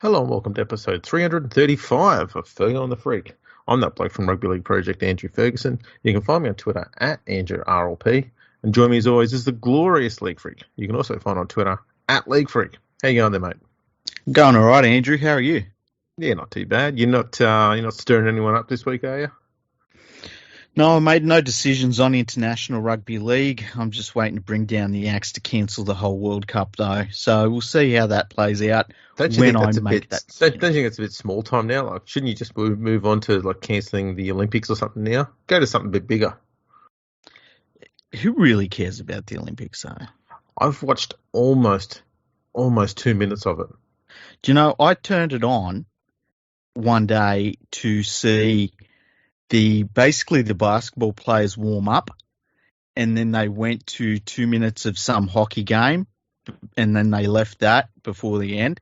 Hello and welcome to episode 335 of Fergie on the Freak. I'm that bloke from Rugby League Project, Andrew Ferguson. You can find me on Twitter at AndrewRLP. And join me as always is the glorious League Freak. You can also find on Twitter at League Freak. How you going there, mate? Going all right, Andrew. How are you? Yeah, not too bad. You're not stirring anyone up this week, are you? No, I made no decisions on International Rugby League. I'm just waiting to bring down the axe to cancel the whole World Cup, though. So we'll see how that plays out Don't you think that's a bit? Don't you think it's a bit small time now? Like, shouldn't you just move on to like cancelling the Olympics or something now? Go to something a bit bigger. Who really cares about the Olympics, though? I've watched almost 2 minutes of it. Do you know, I turned it on one day to see basically the basketball players warm up, and then they went to 2 minutes of some hockey game, and then they left that before the end.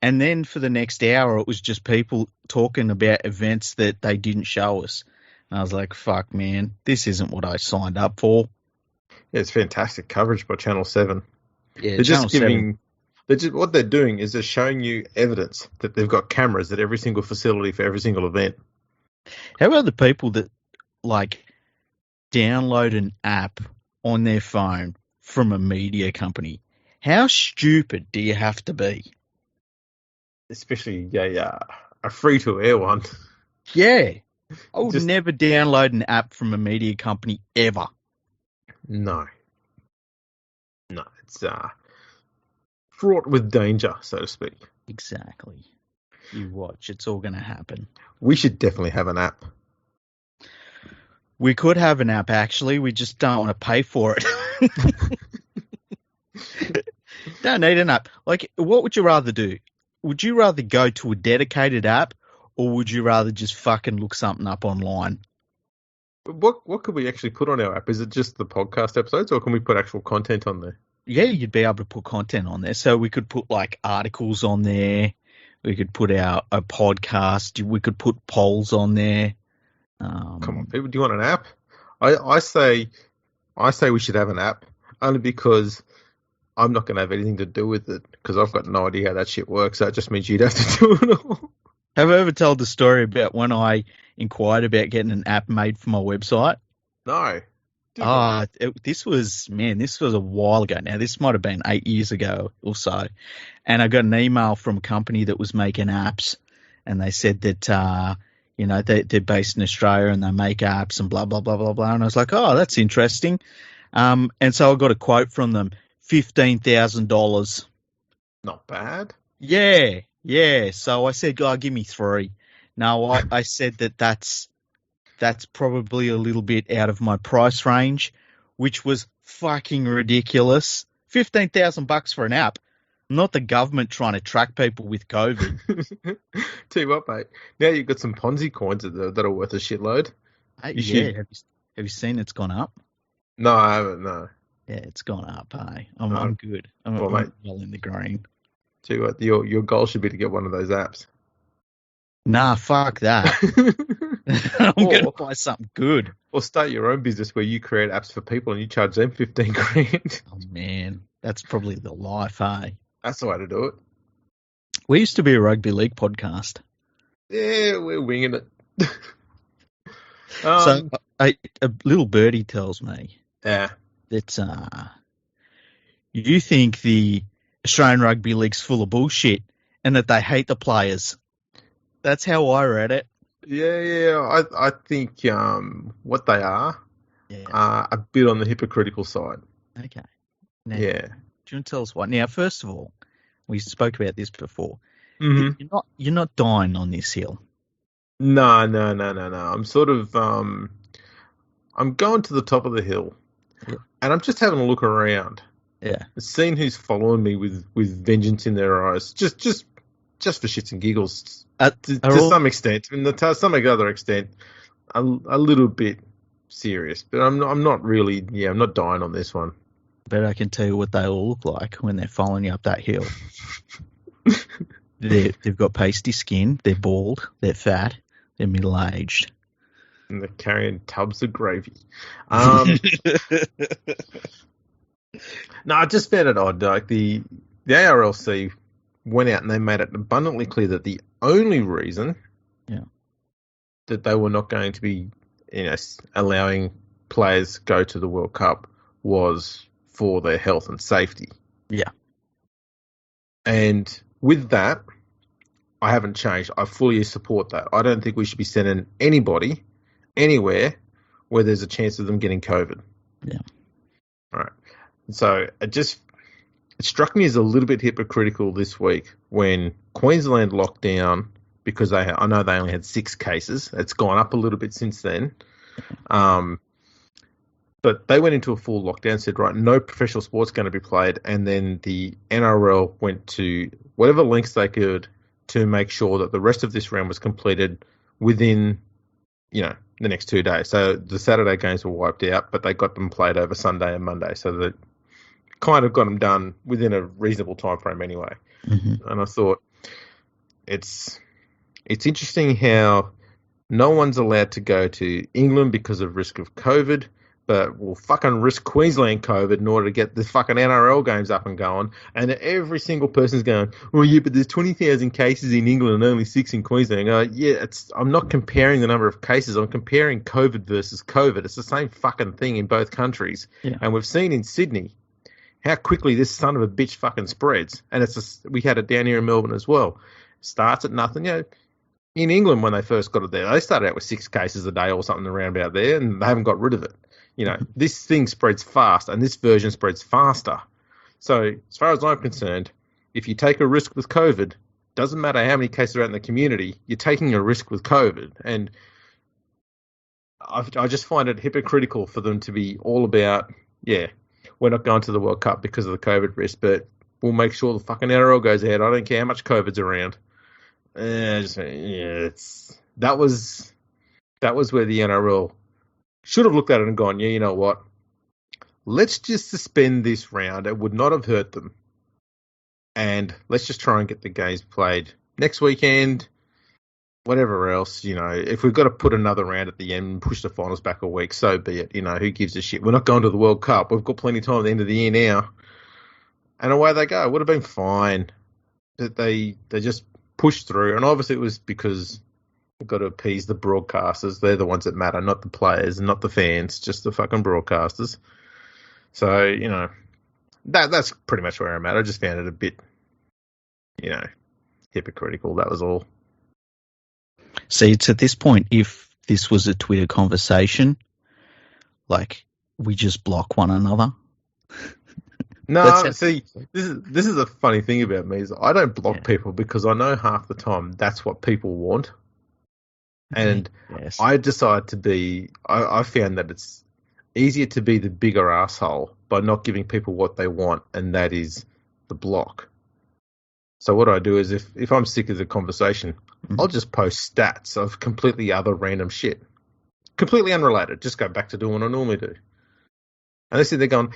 And then for the next hour, it was just people talking about events that they didn't show us. And I was like, fuck, man, this isn't what I signed up for. Yeah, it's fantastic coverage by Channel 7. Yeah, they're just giving... what they're doing is they're showing you evidence that they've got cameras at every single facility for every single event. How about the people that, like, download an app on their phone from a media company? How stupid do you have to be? Especially a free-to-air one. Yeah. I would never download an app from a media company ever. No, it's fraught with danger, so to speak. Exactly. You watch, it's all going to happen. We should definitely have an app. We could have an app, actually. We just don't want to pay for it. Don't need an app. Like, what would you rather do? Would you rather go to a dedicated app, or would you rather just fucking look something up online? What could we actually put on our app? Is it just the podcast episodes, or can we put actual content on there? Yeah, you'd be able to put content on there. So we could put, like, articles on there. We could put a podcast. We could put polls on there. Come on, people. Do you want an app? I say we should have an app, only because I'm not going to have anything to do with it, because I've got no idea how that shit works. So it just means you'd have to do it all. Have I ever told the story about when I inquired about getting an app made for my website? No. This was a while ago now. This might have been 8 years ago or so. And I got an email from a company that was making apps, and they said that, they're based in Australia and they make apps and blah, blah, blah, blah, blah. And I was like, oh, that's interesting. And so I got a quote from them, $15,000. Not bad. Yeah. So I said, give me 3. No, I said that's probably a little bit out of my price range, which was fucking ridiculous. $15,000 for an app. Not the government trying to track people with COVID. Tell you what, mate. Now you've got some Ponzi coins that are worth a shitload. Have you seen it's gone up? No, I haven't. No. Yeah, it's gone up. Hey, I'm good. I'm well in the green. Tell you what, your goal should be to get one of those apps. Nah, fuck that. I'm going to buy something good. Or start your own business where you create apps for people and you charge them $15,000. Oh, man. That's probably the life, hey? That's the way to do it. We used to be a rugby league podcast. Yeah, we're winging it. So a little birdie tells me that you think the Australian Rugby League's full of bullshit and that they hate the players. That's how I read it. Yeah. I think what they are a bit on the hypocritical side. Okay. Now, do you want to tell us why? Now, first of all, we spoke about this before. Mm-hmm. You're not dying on this hill. No. I'm sort of I'm going to the top of the hill, and I'm just having a look around. Yeah. Seeing who's following me with vengeance in their eyes, just for shits and giggles. To some extent, to some other extent, a little bit serious, but I'm not really. Yeah, I'm not dying on this one. But I can tell you what they all look like when they're following you up that hill. They've got pasty skin. They're bald. They're fat. They're middle-aged. And they're carrying tubs of gravy. No, I just found it odd. Like the ARLC went out and they made it abundantly clear that the only reason that they were not going to be, allowing players go to the World Cup was for their health and safety. Yeah. And with that, I haven't changed. I fully support that. I don't think we should be sending anybody anywhere where there's a chance of them getting COVID. Yeah. All right. So it struck me as a little bit hypocritical this week when Queensland locked down because I know they only had 6 cases. It's gone up a little bit since then. But they went into a full lockdown, said, right, no professional sport's going to be played. And then the NRL went to whatever lengths they could to make sure that the rest of this round was completed within, the next 2 days. So the Saturday games were wiped out, but they got them played over Sunday and Monday. So they kind of got them done within a reasonable time frame anyway. Mm-hmm. And I thought it's interesting how no one's allowed to go to England because of risk of COVID, but we'll fucking risk Queensland COVID in order to get the fucking NRL games up and going. And every single person's going, well, yeah, but there's 20,000 cases in England and only 6 in Queensland. I'm not comparing the number of cases. I'm comparing COVID versus COVID. It's the same fucking thing in both countries. Yeah. And we've seen in Sydney how quickly this son of a bitch fucking spreads. And we had it down here in Melbourne as well. Starts at nothing, In England, when they first got it there, they started out with 6 cases a day or something around about there, and they haven't got rid of it. This thing spreads fast, and this version spreads faster. So, as far as I'm concerned, if you take a risk with COVID, doesn't matter how many cases are out in the community, you're taking a risk with COVID. And I just find it hypocritical for them to be all about, we're not going to the World Cup because of the COVID risk, but we'll make sure the fucking NRL goes ahead. I don't care how much COVID's around. That was where the NRL should have looked at it and gone, you know what? Let's just suspend this round. It would not have hurt them. And let's just try and get the games played next weekend, whatever else, If we've got to put another round at the end and push the finals back a week, so be it. Who gives a shit? We're not going to the World Cup. We've got plenty of time at the end of the year now. And away they go. It would have been fine. But they just pushed through. And obviously it was because we've got to appease the broadcasters. They're the ones that matter, not the players, not the fans, just the fucking broadcasters. So, that's pretty much where I'm at. I just found it a bit, hypocritical. That was all. See, it's at this point, if this was a Twitter conversation, we just block one another. No, see, this is a funny thing about me is I don't block people because I know half the time that's what people want. And I decide to be, I found that it's easier to be the bigger asshole by not giving people what they want, and that is the block. So what I do is if I'm sick of the conversation, I'll just post stats of completely other random shit. Completely unrelated. Just go back to doing what I normally do. And they see they're going,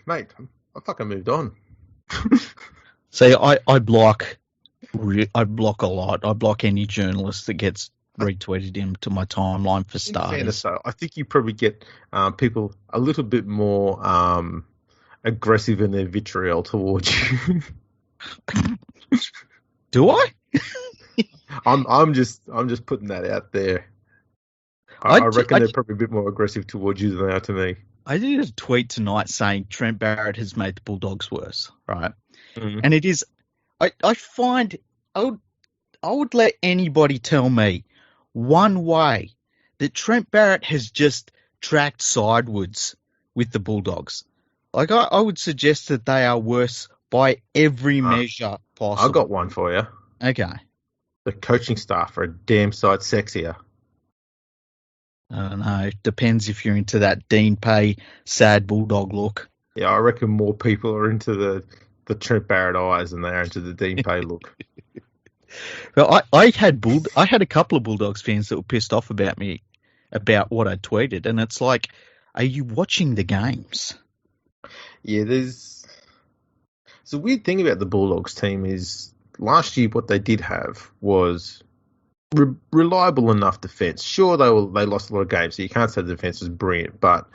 mate, I fucking moved on. See, I block a lot. I block any journalist that gets retweeted into my timeline for starters. So I think you probably get people a little bit more aggressive in their vitriol towards you. Do I? I'm just putting that out there. I reckon they're probably a bit more aggressive towards you than they are to me. I did a tweet tonight saying Trent Barrett has made the Bulldogs worse, right? Mm-hmm. And it is, I find, I would let anybody tell me one way that Trent Barrett has just tracked sideways with the Bulldogs. I would suggest that they are worse by every measure possible. I've got one for you. Okay. The coaching staff are a damn sight sexier. I don't know. It depends if you're into that Dean Pay sad bulldog look. Yeah, I reckon more people are into the Trent Barrett eyes than they are into the Dean Pay look. Well, I had a couple of Bulldogs fans that were pissed off about me about what I tweeted, and it's like, are you watching the games? Yeah, there's a weird thing about the Bulldogs team is last year what they did have was reliable enough defence. Sure, they lost a lot of games, so you can't say the defence was brilliant, but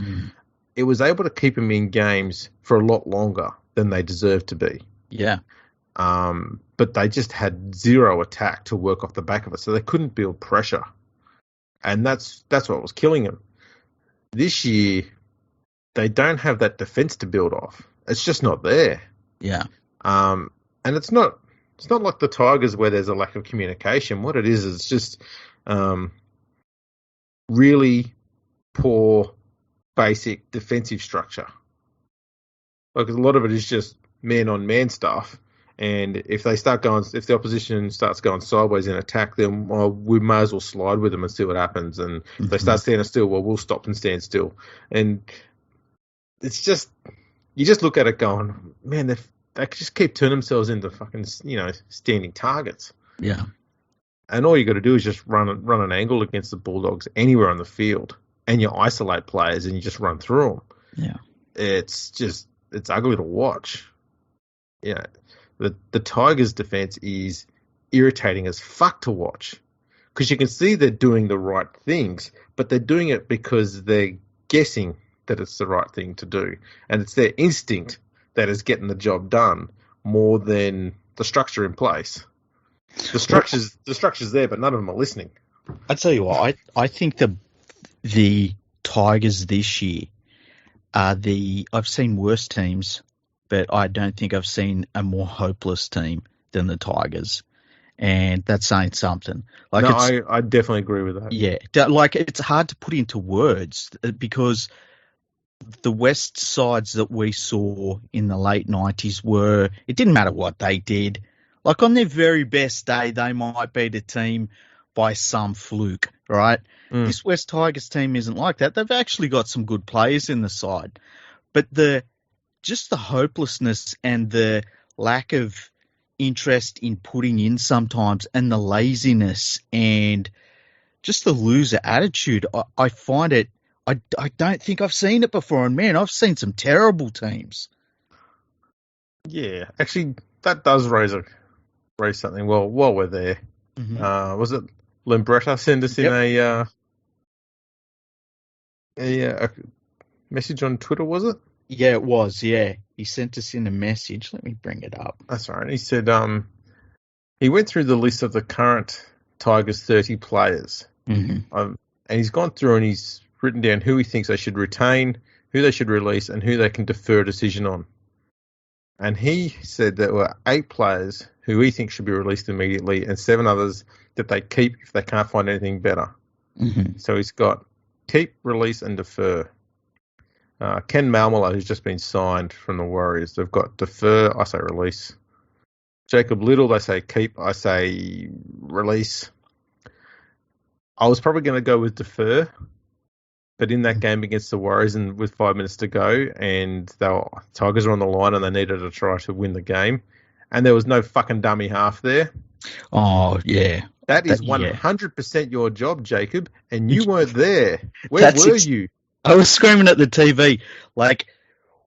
it was able to keep them in games for a lot longer than they deserved to be. Yeah. But they just had zero attack to work off the back of it, so they couldn't build pressure, and that's what was killing them. This year, they don't have that defense to build off. It's just not there. Yeah. And it's not like the Tigers where there's a lack of communication. What it is it's just really poor basic defensive structure. Like a lot of it is just man on man stuff. And if the opposition starts going sideways in attack, then we may as well slide with them and see what happens. And if they start standing still, well, we'll stop and stand still. And it's just, you just look at it going, man, they just keep turning themselves into fucking, standing targets. Yeah. And all you got to do is just run an angle against the Bulldogs anywhere on the field, and you isolate players and you just run through them. Yeah. It's ugly to watch. Yeah. The Tigers' defense is irritating as fuck to watch, because you can see they're doing the right things, but they're doing it because they're guessing that it's the right thing to do, and it's their instinct that is getting the job done more than the structure in place. The structure's there, but none of them are listening. I tell you what, I think the Tigers this year are I've seen worse teams, but I don't think I've seen a more hopeless team than the Tigers, and that's saying something. I definitely agree with that. Yeah, it's hard to put into words, because the West sides that we saw in the late 90s it didn't matter what they did. Like on their very best day, they might beat a team by some fluke, right? This West Tigers team isn't like that. They've actually got some good players in the side, but just the hopelessness and the lack of interest in putting in sometimes, and the laziness and just the loser attitude, I find it. I don't think I've seen it before, and man, I've seen some terrible teams. Yeah, actually, that does raise something. Well, while we're there, was it Limbretta send us in a message on Twitter? Was it? Yeah, it was. Yeah, he sent us in a message. Let me bring it up. That's all right. He said he went through the list of the current Tigers 30 players, and he's gone through and he's written down who he thinks they should retain, who they should release, and who they can defer a decision on. And he said there were 8 players who he thinks should be released immediately, and 7 others that they keep if they can't find anything better. So he's got keep, release, and defer. Ken Malmolo, who's just been signed from the Warriors, they've got defer, I say release. Jacob Little, they say keep, I say release. I was probably going to go with defer, but in that game against the Warriors and with 5 minutes to go, and Tigers were on the line and they needed to try to win the game, and there was no fucking dummy half there. Oh, yeah. That is 100% your job, Jacob, and you weren't there. Where were you? I was screaming at the TV, like,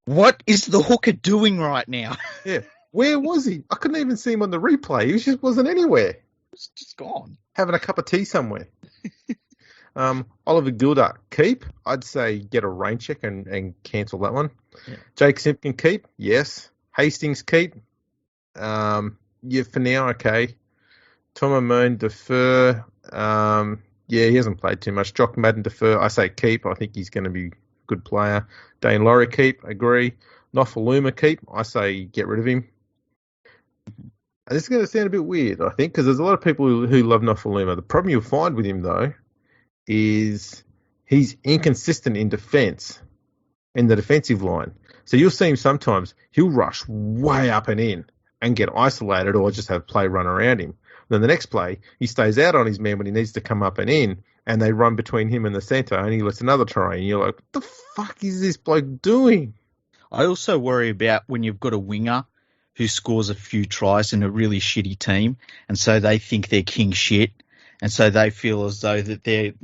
what is the hooker doing right now? Yeah. Where was he? I couldn't even see him on the replay. He just wasn't anywhere. He was just gone. Having a cup of tea somewhere. Oliver Gilder, keep. I'd say get a rain check and cancel that one. Yeah. Jake Simpkin, keep. Yes. Hastings, keep. Yeah, for now, okay. Tom Amone, defer. Yeah, he hasn't played too much. Jock Madden, defer. I say keep. I think he's going to be a good player. Dane Laurie, keep. Agree. Nofaluma, keep. I say get rid of him. And this is going to sound a bit weird, I think, because there's a lot of people who love Nofaluma. The problem you'll find with him, though, is he's inconsistent in defence, in the defensive line. So you'll see him sometimes, he'll rush way up and in and get isolated or just have play run around him. Then the next play, he stays out on his man when he needs to come up and in, and they run between him and the centre, and he lets another try, and you're like, what the fuck is this bloke doing? I also worry about when you've got a winger who scores a few tries in a really shitty team, and so they think they're king shit, and so they feel as though that they're,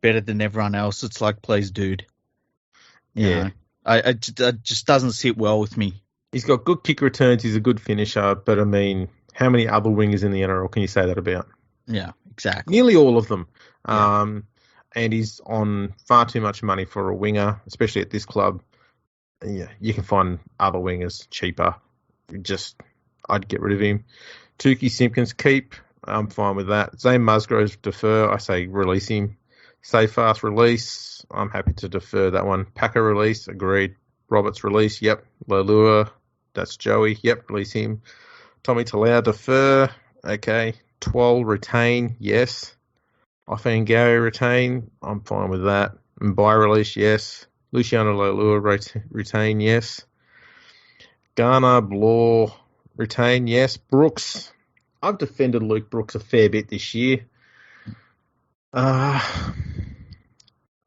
better than everyone else. It's like, please, dude. Yeah. It just doesn't sit well with me. He's got good kick returns, he's a good finisher, but I mean, how many other wingers in the NRL can you say that about? Yeah, exactly. Nearly all of them. Yeah. And he's on far too much money for a winger, especially at this club. Yeah, you can find other wingers cheaper. I'd get rid of him. Tukey Simpkins keep. I'm fine with that. Zane Musgroves defer. I say release him. Say fast release. I'm happy to defer that one. Packer release. Agreed. Roberts release. Yep. Leilua. That's Joey. Yep. Release him. Tommy Talau defer. Okay. Twal retain. Yes. Offhand Gary retain. I'm fine with that. And buy release. Yes. Luciano Leilua retain. Yes. Garner, Blaw, retain, yes. Brooks, I've defended Luke Brooks a fair bit this year. I'm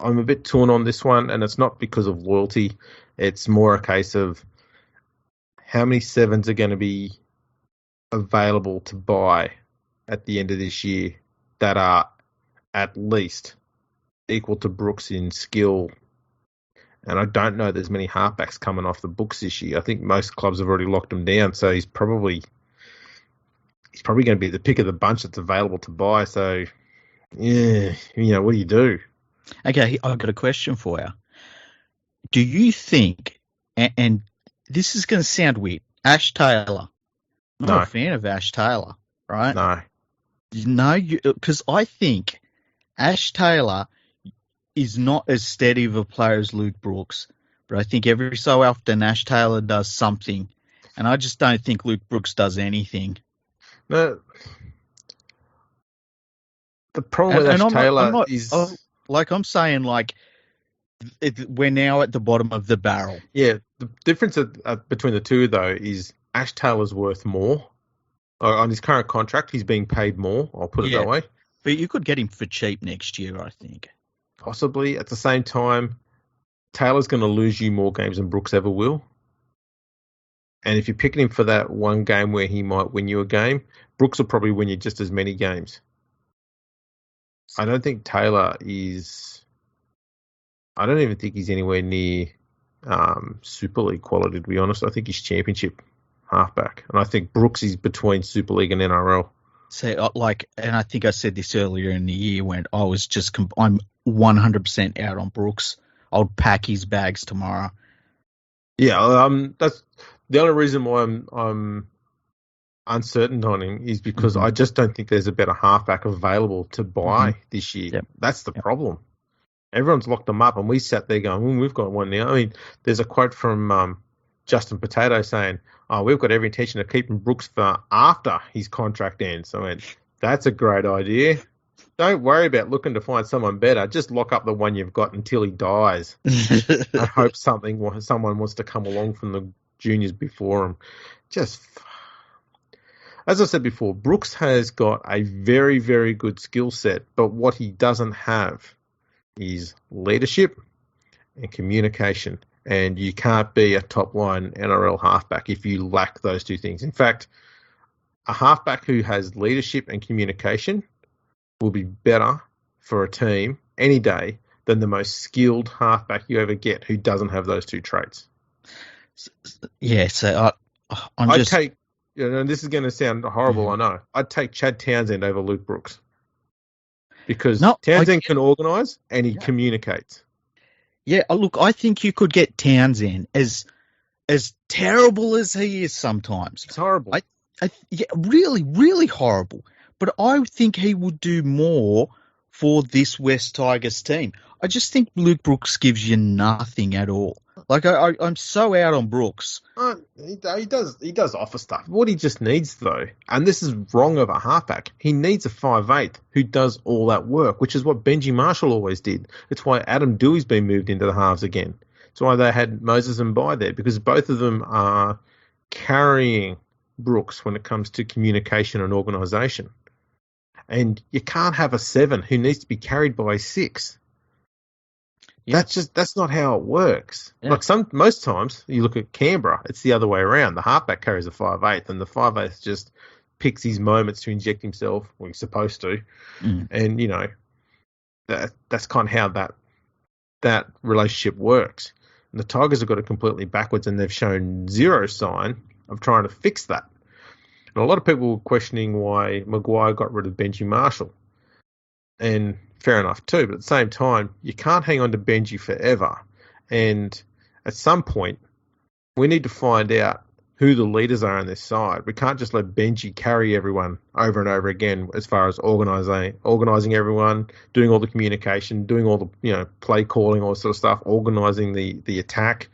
a bit torn on this one, and it's not because of loyalty. It's more a case of how many sevens are going to be available to buy at the end of this year that are at least equal to Brooks in skill. And I don't know there's many halfbacks coming off the books this year. I think most clubs have already locked him down, so he's probably going to be the pick of the bunch that's available to buy. So, yeah, what do you do? Okay, I've got a question for you. Do you think, and this is going to sound weird, Ash Taylor? I'm not a fan of Ash Taylor, right? No. No, because I think Ash Taylor is not as steady of a player as Luke Brooks, but I think every so often Ash Taylor does something, and I just don't think Luke Brooks does anything. No. The problem with Ash Taylor is... I'm saying, we're now at the bottom of the barrel. Yeah, the difference between the two, though, is Ash Taylor's worth more. On his current contract, he's being paid more, I'll put it that way. But you could get him for cheap next year, I think. Possibly. At the same time, Taylor's going to lose you more games than Brooks ever will. And if you're picking him for that one game where he might win you a game, Brooks will probably win you just as many games. I don't think Taylor is... I don't even think he's anywhere near Super League quality, to be honest. I think he's championship halfback. And I think Brooks is between Super League and NRL. So, and I think I said this earlier in the year when I was I'm 100% out on Brooks. I'll pack his bags tomorrow. Yeah, that's the only reason why I'm uncertain on him is because I just don't think there's a better halfback available to buy this year. Yep. That's the problem. Everyone's locked them up, and we sat there going, we've got one now. I mean, there's a quote from Justin Potato saying, we've got every intention of keeping Brooks for after his contract ends. I mean, that's a great idea. Don't worry about looking to find someone better. Just lock up the one you've got until he dies. I hope someone wants to come along from the juniors before him. As I said before, Brooks has got a very, very good skill set, but what he doesn't have is leadership and communication. And you can't be a top-line NRL halfback if you lack those two things. In fact, a halfback who has leadership and communication will be better for a team any day than the most skilled halfback you ever get who doesn't have those two traits. Yeah, so I'd take, this is going to sound horrible, I know. I'd take Chad Townsend over Luke Brooks because Townsend can organise and he communicates. Yeah, look, I think you could get Townsend as terrible as he is sometimes. It's horrible. Really, really horrible. But I think he would do more for this West Tigers team. I just think Luke Brooks gives you nothing at all. I'm so out on Brooks. He does offer stuff. What he just needs, though, and this is wrong of a halfback, he needs a 5'8" who does all that work, which is what Benji Marshall always did. It's why Adam Dewey's been moved into the halves again. It's why they had Moses and Bai there, because both of them are carrying Brooks when it comes to communication and organisation. And you can't have a 7 who needs to be carried by a 6. Yeah. That's not how it works. Yeah. Most times you look at Canberra, it's the other way around. The halfback carries a 5'8", and the 5'8" just picks his moments to inject himself when he's supposed to. And that's kind of how that relationship works. And the Tigers have got it completely backwards, and they've shown zero sign of trying to fix that. And a lot of people were questioning why Maguire got rid of Benji Marshall. And fair enough too, but at the same time, you can't hang on to Benji forever. And at some point, we need to find out who the leaders are on this side. We can't just let Benji carry everyone over and over again as far as organising everyone, doing all the communication, doing all the play calling, all this sort of stuff, organising the attack.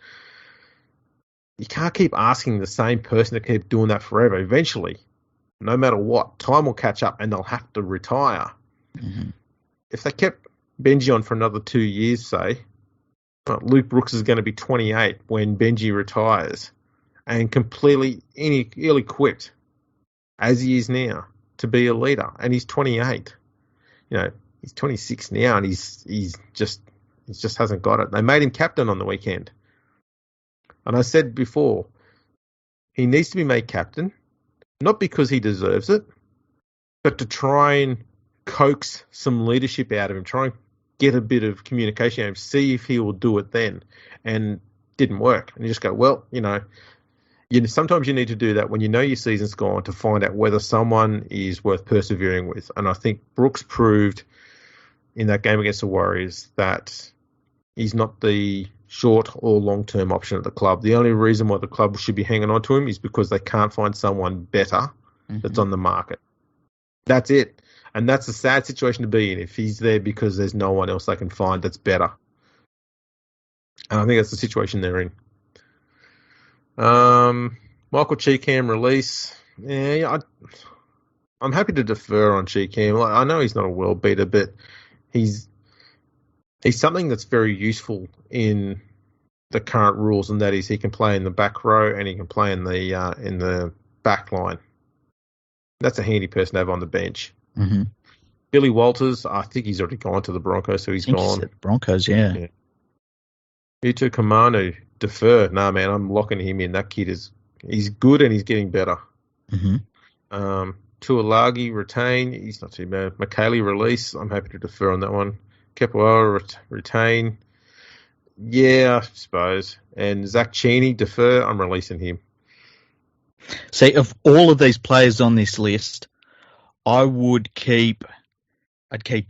You can't keep asking the same person to keep doing that forever. Eventually, no matter what, time will catch up and they'll have to retire. Mm-hmm. If they kept Benji on for another 2 years, say, Luke Brooks is going to be 28 when Benji retires and completely ill-equipped, as he is now, to be a leader. And he's 28. He's 26 now and he just hasn't got it. They made him captain on the weekend. And I said before, he needs to be made captain, not because he deserves it, but to try and coax some leadership out of him, try and get a bit of communication out of him, see if he will do it then. And didn't work. And you just go, well, sometimes you need to do that when you know your season's gone to find out whether someone is worth persevering with. And I think Brooks proved in that game against the Warriors that he's not the short or long-term option at the club. The only reason why the club should be hanging on to him is because they can't find someone better that's on the market. That's it. And that's a sad situation to be in if he's there because there's no one else they can find that's better. And I think that's the situation they're in. Michael Cheekham release. Yeah, I'm happy to defer on Cheekham. I know he's not a world beater, but he's something that's very useful in the current rules, and that is he can play in the back row and he can play in the back line. That's a handy person to have on the bench. Mm-hmm. Billy Walters, I think he's already gone to the Broncos, so he's gone. He's Broncos, yeah. Utu Kamanu, defer. Nah, man, I'm locking him in. That kid he's good and he's getting better. Mm-hmm. Tuolagi, retain. He's not too bad. McKaylee, release. I'm happy to defer on that one. Kepoa, retain. Yeah, I suppose. And Zach Cheney, defer. I'm releasing him. See, of all of these players on this list, I'd keep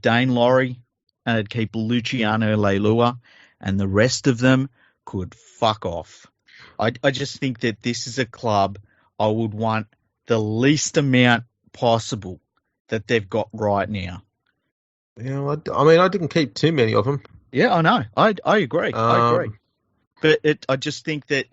Dane Laurie and I'd keep Luciano Leilua, and the rest of them could fuck off. I just think that this is a club I would want the least amount possible that they've got right now. Yeah, I didn't keep too many of them. Yeah, I know. I agree. I agree. But I just think that,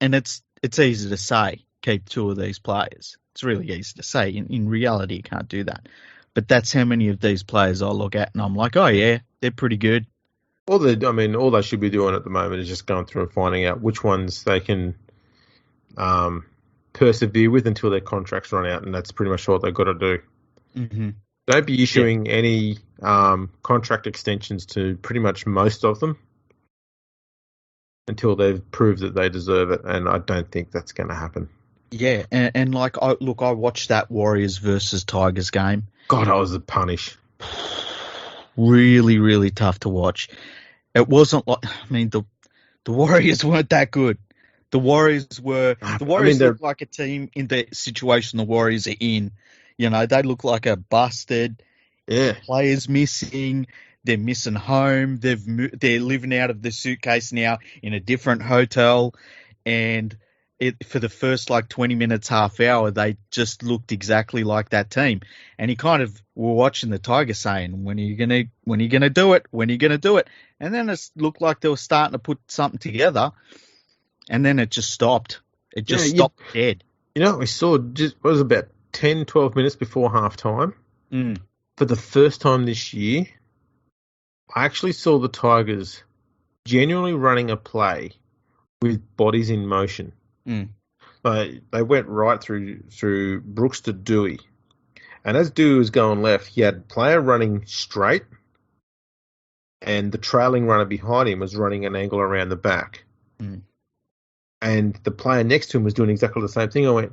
and it's easy to say, keep two of these players. It's really easy to say. In reality, you can't do that. But that's how many of these players I look at, and I'm like, oh yeah, they're pretty good. All they should be doing at the moment is just going through and finding out which ones they can persevere with until their contracts run out, and that's pretty much what they've got to do. Mm-hmm. Don't be issuing any contract extensions to pretty much most of them until they've proved that they deserve it, and I don't think that's going to happen. Yeah, and I watched that Warriors versus Tigers game. God, I was a punish. Really, really tough to watch. It wasn't like, the Warriors weren't that good. The Warriors look like a team in the situation the Warriors are in. They look like a busted. Yeah. Players missing. They're missing home. They're living out of the suitcase now in a different hotel, and for the first 20 minutes, half hour, they just looked exactly like that team. And you kind of were watching the Tigers saying, when are you gonna do it? When are you gonna do it? And then it looked like they were starting to put something together, and then it just stopped. It just stopped dead. We saw it was about 10, 12 minutes before half time. For the first time this year, I actually saw the Tigers genuinely running a play with bodies in motion. They went right through Brooks to Dewey. And as Dewey was going left, he had a player running straight, and the trailing runner behind him was running an angle around the back. And the player next to him was doing exactly the same thing. I went,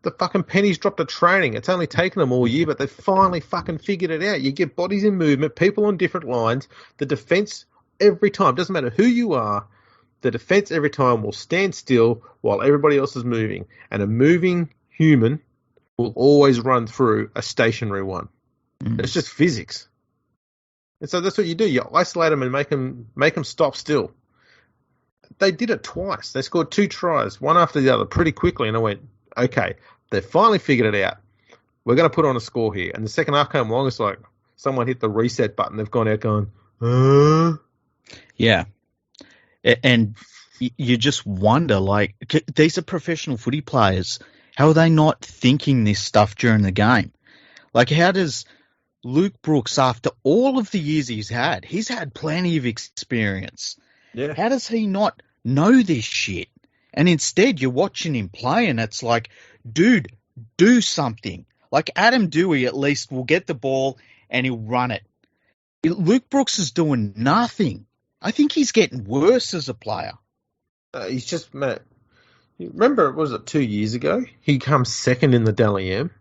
the fucking pennies dropped at training. It's only taken them all year, but they finally fucking figured it out. You get bodies in movement, people on different lines. The defence every time, doesn't matter who you are, the defence every time will stand still while everybody else is moving. And a moving human will always run through a stationary one. It's just physics. And so that's what you do. You isolate them and make them stop still. they did it twice. They scored 2 tries, one after the other, pretty quickly. And I went, okay, they finally figured it out. We're going to put on a score here. And the second half came along. It's like someone hit the reset button. They've gone out going, Yeah. And you just wonder, like, these are professional footy players. How are they not thinking this stuff during the game? Like, how does Luke Brooks, after all of the years he's had plenty of experience. Yeah. How does he not know this shit? And instead, you're watching him play, and it's like, dude, do something. Like, Adam Dewey at least will get the ball and he'll run it. Luke Brooks is doing nothing. I think he's getting worse as a player. He's just, Matt, remember, was it 2 years ago? He comes second in the Dally M.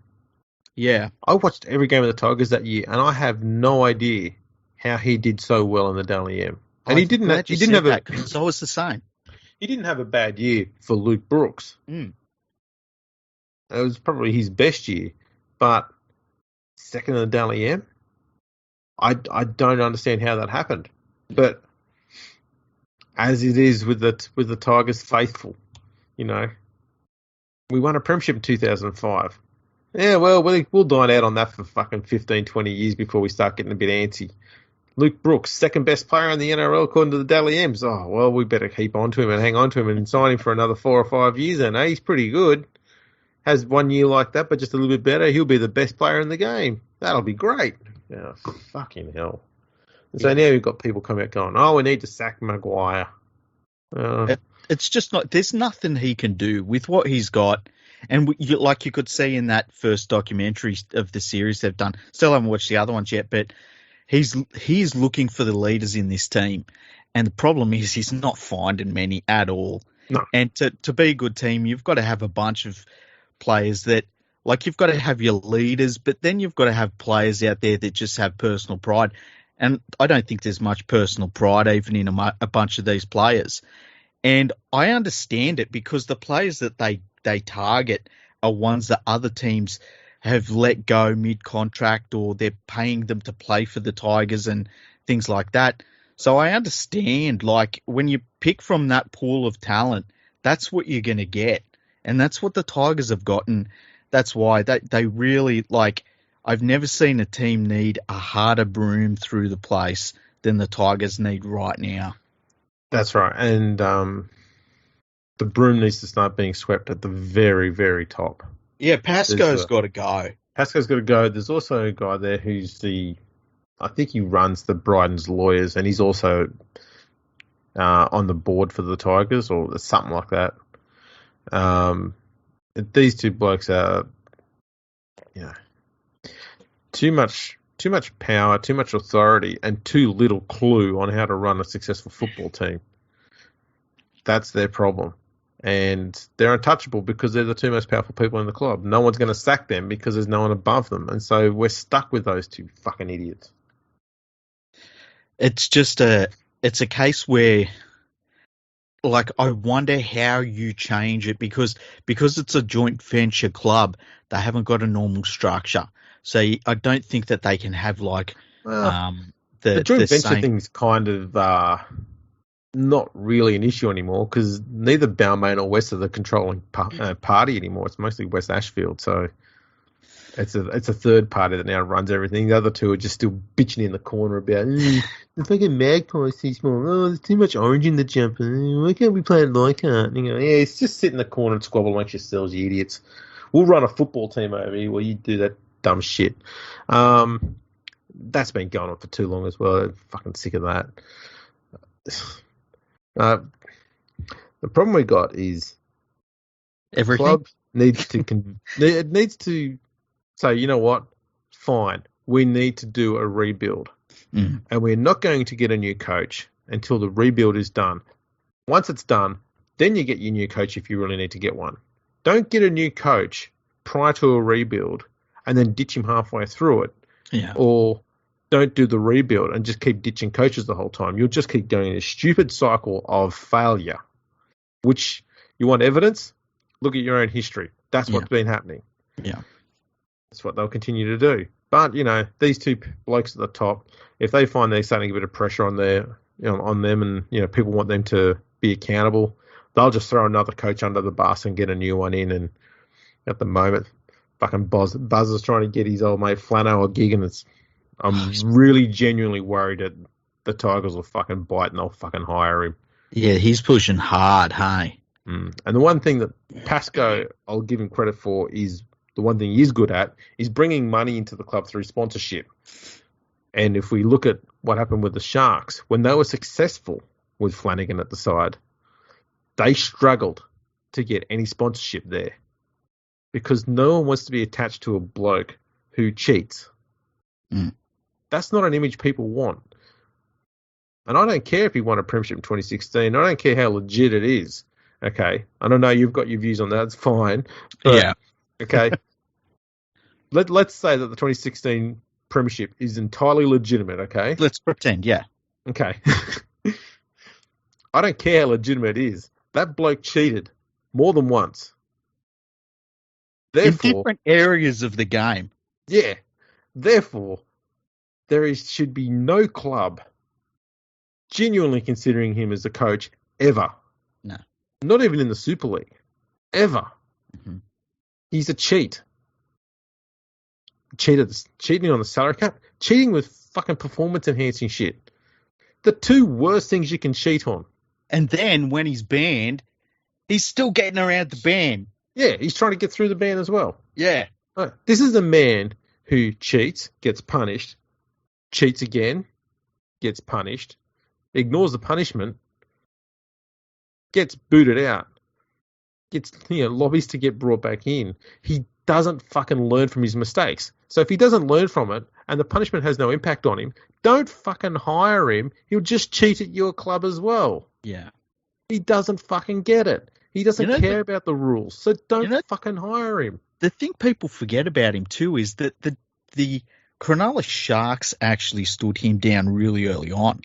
Yeah. I watched every game of the Tigers that year, and I have no idea how he did so well in the Dally M. And he didn't have because I was the same. He didn't have a bad year for Luke Brooks. Mm. It was probably his best year, but second in the Dally M, I don't understand how that happened. But as it is with the Tigers faithful, you know, we won a premiership in 2005. Yeah, well, we'll dine out on that for fucking 15, 20 years before we start getting a bit antsy. Luke Brooks, second best player in the NRL according to the Dally M's. Oh, well, we better keep on to him and hang on to him and sign him for another 4 or 5 years then. He's pretty good. Has 1 year like that, but just a little bit better. He'll be the best player in the game. That'll be great. Oh, fucking hell. And so now we've got people coming out going, oh, we need to sack Maguire. It's just not, there's nothing he can do with what he's got. And like you could see in that first documentary of the series they've done, still haven't watched the other ones yet, but he's looking for the leaders in this team. And the problem is he's not finding many at all. No. And to be a good team, you've got to have a bunch of players that, like, you've got to have your leaders, but then you've got to have players out there that just have personal pride. And I don't think there's much personal pride even in a bunch of these players. And I understand it because the players that they target are ones that other teams have let go mid-contract or they're paying them to play for the Tigers and things like that. So I understand, like, when you pick from that pool of talent, that's what you're going to get. And that's what the Tigers have gotten. That's why they really, like, I've never seen a team need a harder broom through the place than the Tigers need right now. That's right. And the broom needs to start being swept at the very, very top. Yeah, Pascoe's got to go. Pascoe's got to go. There's also a guy there who's I think he runs the Bryden's Lawyers, and he's also on the board for the Tigers or something like that. These two blokes are, too much power, too much authority, and too little clue on how to run a successful football team. That's their problem. And they're untouchable because they're the two most powerful people in the club. No one's going to sack them because there's no one above them. And so we're stuck with those two fucking idiots. It's just it's a case where, like, I wonder how you change it because it's a joint venture club. They haven't got a normal structure. So I don't think that they can have, like, the joint venture thing's kind of not really an issue anymore because neither Balmain or West are the controlling party anymore. It's mostly West Ashfield, so it's a third party that now runs everything. The other two are just still bitching in the corner about the fucking Magpies too small. Oh, there's too much orange in the jumper. Why can't we play it like that? It's just sit in the corner and squabble amongst yourselves, you idiots. We'll run a football team over here while you do that dumb shit. That's been going on for too long as well. I'm fucking sick of that. The problem we got is everything. The club needs to say, you know what? Fine, we need to do a rebuild, and we're not going to get a new coach until the rebuild is done. Once it's done, then you get your new coach if you really need to get one. Don't get a new coach prior to a rebuild and then ditch him halfway through it. Yeah. Or don't do the rebuild and just keep ditching coaches the whole time. You'll just keep going in a stupid cycle of failure, which you want evidence? Look at your own history. That's what's been happening. Yeah. That's what they'll continue to do. But, these two blokes at the top, if they find they're starting to get a bit of pressure on on them and, people want them to be accountable. They'll just throw another coach under the bus and get a new one in. And at the moment, fucking Buzz is trying to get his old mate Flano a gig, and I'm really genuinely worried that the Tigers will fucking bite and they'll fucking hire him. Yeah, he's pushing hard, hey? And the one thing that Pascoe, I'll give him credit for, is the one thing he's good at is bringing money into the club through sponsorship. And if we look at what happened with the Sharks, when they were successful with Flanagan at the side, they struggled to get any sponsorship there because no one wants to be attached to a bloke who cheats. That's not an image people want. And I don't care if he won a premiership in 2016. I don't care how legit it is. Okay. I don't know you've got your views on that. It's fine. But, Yeah. Okay. Let's say that the 2016 premiership is entirely legitimate, okay? Let's pretend, yeah. Okay. I don't care how legitimate it is. That bloke cheated more than once. Therefore, in different areas of the game. Yeah. Therefore, should be no club genuinely considering him as a coach ever. No. Not even in the Super League. Ever. Mm-hmm. He's a cheat. Cheating on the salary cap. Cheating with fucking performance-enhancing shit. The two worst things you can cheat on. And then when he's banned, he's still getting around the ban. Yeah, he's trying to get through the ban as well. Yeah. This is a man who cheats, gets punished, cheats again, gets punished, ignores the punishment, gets booted out, gets lobbies to get brought back in. He doesn't fucking learn from his mistakes. So if he doesn't learn from it and the punishment has no impact on him, don't fucking hire him. He'll just cheat at your club as well. Yeah. He doesn't fucking get it. He doesn't care about the rules. So don't fucking hire him. The thing people forget about him too is that the Cronulla Sharks actually stood him down really early on.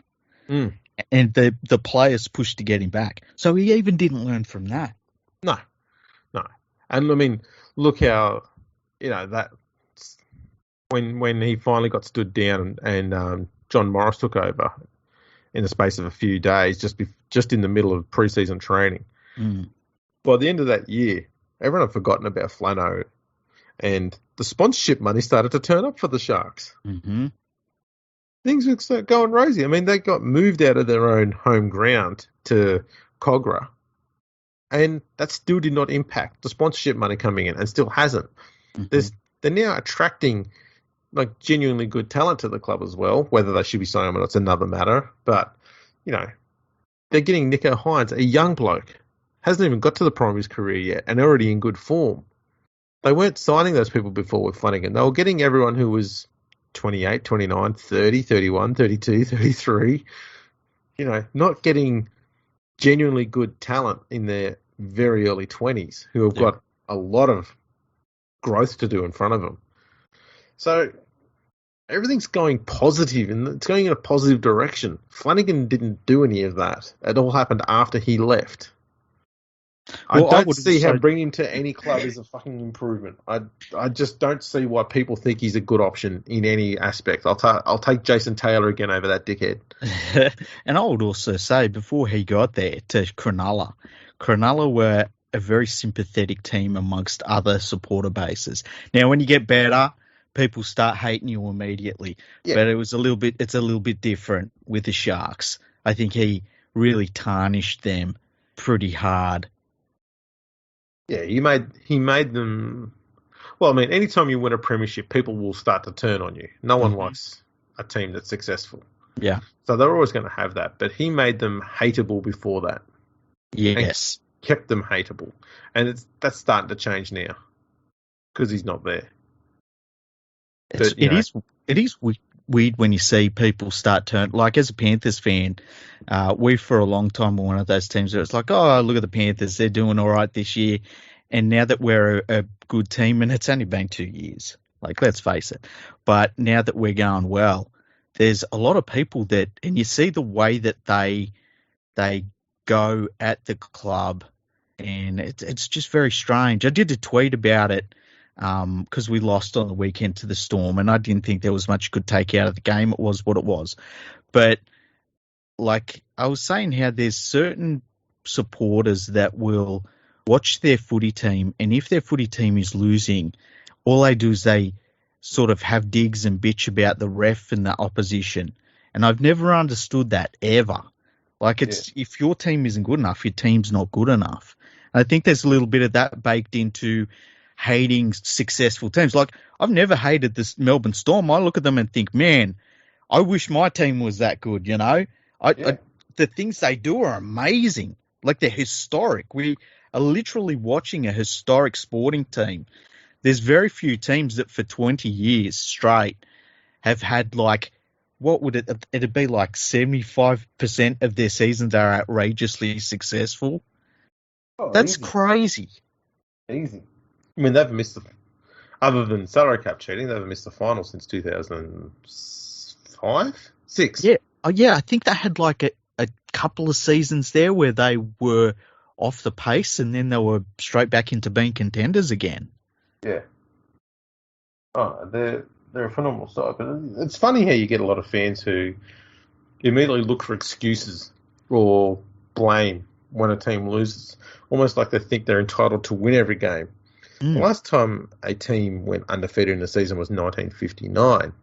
And the players pushed to get him back. So he even didn't learn from that. No. And I mean, look how, that when he finally got stood down and John Morris took over in the space of a few days, just in the middle of pre-season training. By the end of that year, everyone had forgotten about Flano, and the sponsorship money started to turn up for the Sharks. Mm-hmm. Things were going rosy. I mean, they got moved out of their own home ground to Cogra, and that still did not impact the sponsorship money coming in, and still hasn't. Mm-hmm. They're now attracting genuinely good talent to the club as well. Whether they should be signing or not, it's another matter. But they're getting Nico Hines, a young bloke, hasn't even got to the prime of his career yet, and already in good form. They weren't signing those people before with Flanagan. They were getting everyone who was 28, 29, 30, 31, 32, 33. Not getting genuinely good talent in their very early 20s who have got a lot of growth to do in front of them. So everything's going positive, and it's going in a positive direction. Flanagan didn't do any of that. It all happened after he left. I don't see how bringing him to any club is a fucking improvement. I just don't see why people think he's a good option in any aspect. I'll take Jason Taylor again over that dickhead. And I would also say, before he got there to Cronulla were a very sympathetic team amongst other supporter bases. Now, when you get better, people start hating you immediately. Yeah. But it's a little bit different with the Sharks. I think he really tarnished them pretty hard. Yeah, he made them. Well, I mean, anytime you win a premiership, people will start to turn on you. No one likes a team that's successful. Yeah. So they're always going to have that. But he made them hateable before that. Yes. And kept them hateable. And that's starting to change now because he's not there. It is weird when you see people start turn. Like, as a Panthers fan, we for a long time were one of those teams where it's like, oh, look at the Panthers, they're doing all right this year. And now that we're a good team, and it's only been 2 years, let's face it. But now that we're going well, there's a lot of people and you see the way that they go at the club, and it's just very strange. I did a tweet about it. Because we lost on the weekend to the Storm, and I didn't think there was much good take out of the game. It was what it was. But I was saying how there's certain supporters that will watch their footy team, and if their footy team is losing, all they do is they sort of have digs and bitch about the ref and the opposition. And I've never understood that ever. Like, if your team isn't good enough, your team's not good enough. And I think there's a little bit of that baked into hating successful teams. Like, I've never hated this Melbourne Storm. I look at them and think, man, I wish my team was that good, you know? The things they do are amazing. Like, they're historic. We are literally watching a historic sporting team. There's very few teams that for 20 years straight have had, like, what would it'd be like 75% of their seasons are outrageously successful. That's easy. crazy. Easy. I mean, they've missed other than salary cap cheating, they haven't missed the final since 2005, 6. Yeah. Oh, yeah. I think they had like a couple of seasons there where they were off the pace, and then they were straight back into being contenders again. Yeah. Oh, they're a phenomenal side, but it's funny how you get a lot of fans who immediately look for excuses or blame when a team loses, almost like they think they're entitled to win every game. The last time a team went undefeated in the season was 1959,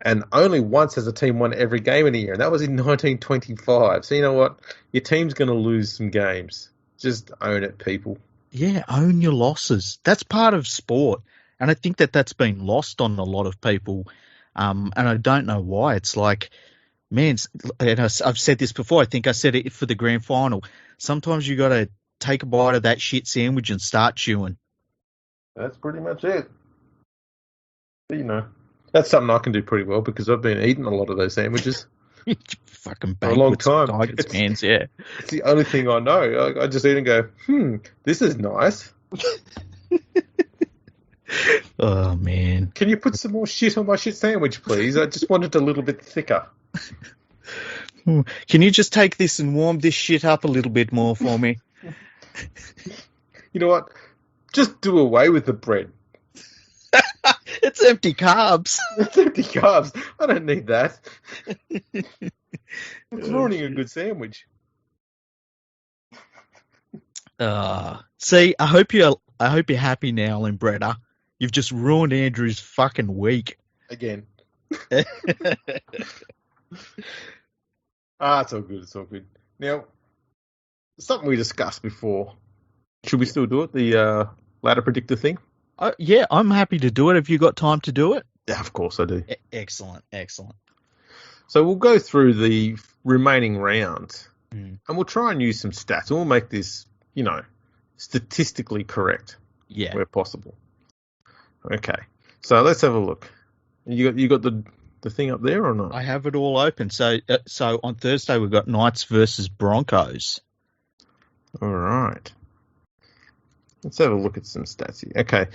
and only once has a team won every game in a year, and that was in 1925. So you know what? Your team's going to lose some games. Just own it, people. Yeah, own your losses. That's part of sport. And I think that's been lost on a lot of people. And I don't know why. It's like, man, and I've said this before. I think I said it for the grand final. Sometimes you got to take a bite of that shit sandwich and start chewing. That's pretty much it. But, you know, that's something I can do pretty well because I've been eating a lot of those sandwiches. Fucking for a long time. Tigers fans, yeah. It's the only thing I know. I just eat and go, this is nice. Oh, man. Can you put some more shit on my shit sandwich, please? I just want it a little bit thicker. Can you just take this and warm this shit up a little bit more for me? You know what? Just do away with the bread. It's empty carbs. It's empty carbs. I don't need that. It's ruining a good sandwich. See, I hope you're happy now, Limbretta. You've just ruined Andrew's fucking week. Again. It's all good. It's all good. Now, something we discussed before. Should we still do it? The ladder predictor thing? Yeah, I'm happy to do it. Have you got time to do it? Yeah, of course I do. Excellent. So we'll go through the remaining rounds and we'll try and use some stats. And we'll make this, statistically correct where possible. Okay. So let's have a look. You got the thing up there or not? I have it all open. So on Thursday we've got Knights versus Broncos. All right. Let's have a look at some stats here. Okay.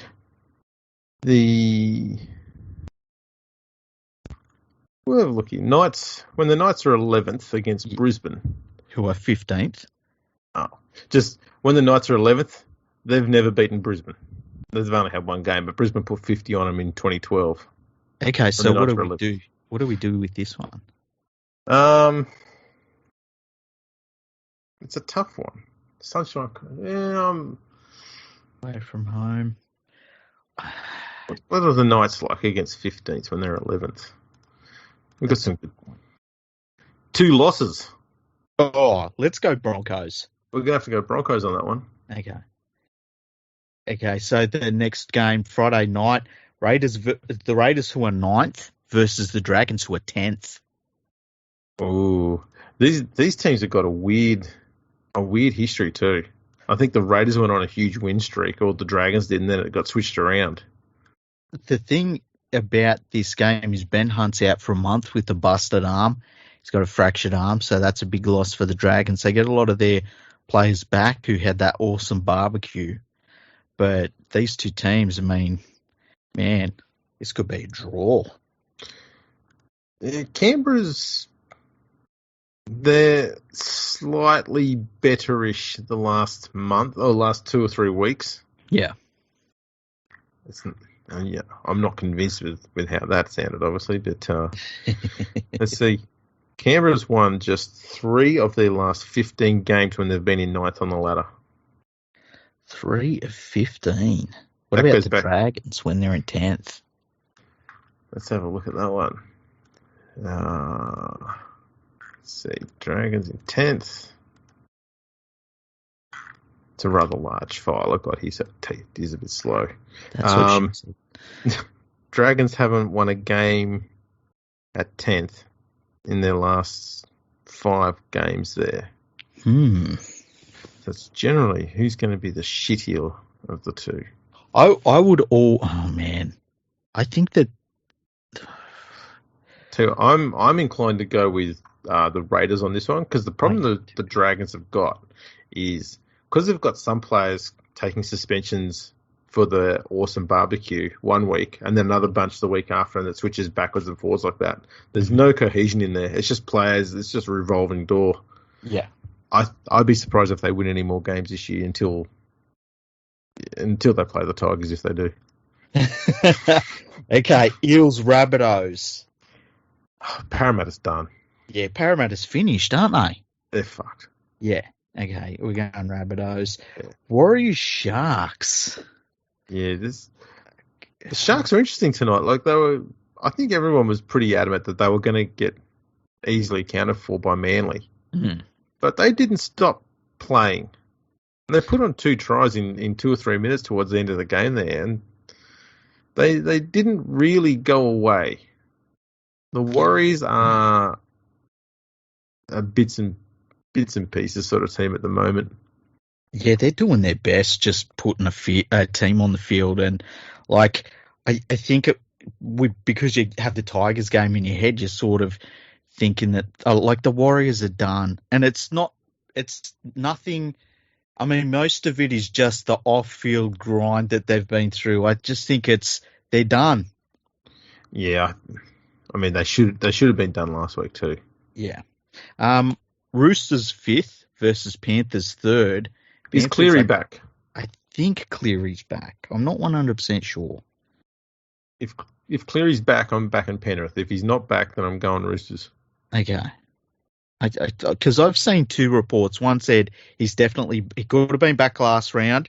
We'll have a look here. Knights, when the Knights are 11th against Brisbane. Who are 15th. Oh. Just when the Knights are 11th, they've never beaten Brisbane. They've only had one game, but Brisbane put 50 on them in 2012. Okay, so what do we do? What do we do with this one? It's a tough one. Sunshine. Away from home. What are the Knights like against 15th when they're 11th? We've got some good. 2 losses. Oh, let's go Broncos. We're going to have to go Broncos on that one. Okay, so the next game, Friday night, the Raiders who are 9th versus the Dragons who are 10th. Oh, these teams have got a weird history too. I think the Raiders went on a huge win streak, or the Dragons did, and then it got switched around. The thing about this game is Ben Hunt's out for a month with a busted arm. He's got a fractured arm, so that's a big loss for the Dragons. They get a lot of their players back who had that awesome barbecue. But these two teams, I mean, man, this could be a draw. Canberra's, they're slightly betterish the last month, or last 2 or 3 weeks. Yeah. I'm not convinced with how that sounded, obviously, but let's see. Canberra's won just 3 of their last 15 games when they've been in ninth on the ladder. 3 of 15. What That about goes the back- Dragons when they're in 10th? Let's have a look at that one. Let's see. Dragons in 10th. It's a rather large file. I've got his teeth. He's a bit slow. That's what she said. Dragons haven't won a game at 10th in their last 5 games there. That's generally who's going to be the shittier of the two. I would all. Oh man, I think that. So I'm inclined to go with the Raiders on this one because the problem the Dragons have got is because they've got some players taking suspensions for the awesome barbecue 1 week and then another bunch the week after, and it switches backwards and forwards like that. There's no cohesion in there. It's just players. It's just a revolving door. Yeah. I'd be surprised if they win any more games this year until they play the Tigers, if they do. Okay, Eels, Rabbitohs. Parramatta's done. Yeah, Parramatta's finished, aren't they? They're fucked. Yeah. Okay, we're going Rabbitohs. Yeah. Warriors, Sharks. Yeah, the Sharks are interesting tonight. Like I think everyone was pretty adamant that they were going to get easily accounted for by Manly, but they didn't stop playing. And they put on 2 tries in 2 or 3 minutes towards the end of the game there, and they didn't really go away. The Warriors are a bits and pieces sort of team at the moment. Yeah, they're doing their best, just putting a team on the field, and like I think because you have the Tigers game in your head, you're sort of thinking that like the Warriors are done, and it's nothing. I mean, most of it is just the off-field grind that they've been through. I just think they're done. Yeah, I mean they should have been done last week too. Yeah. Roosters 5th versus Panthers 3rd. Is Cleary back? I think Cleary's back. I'm not 100% sure. If Cleary's back, I'm back in Penrith. If he's not back, then I'm going Roosters. Okay. Because I've seen 2 reports. One said he could have been back last round,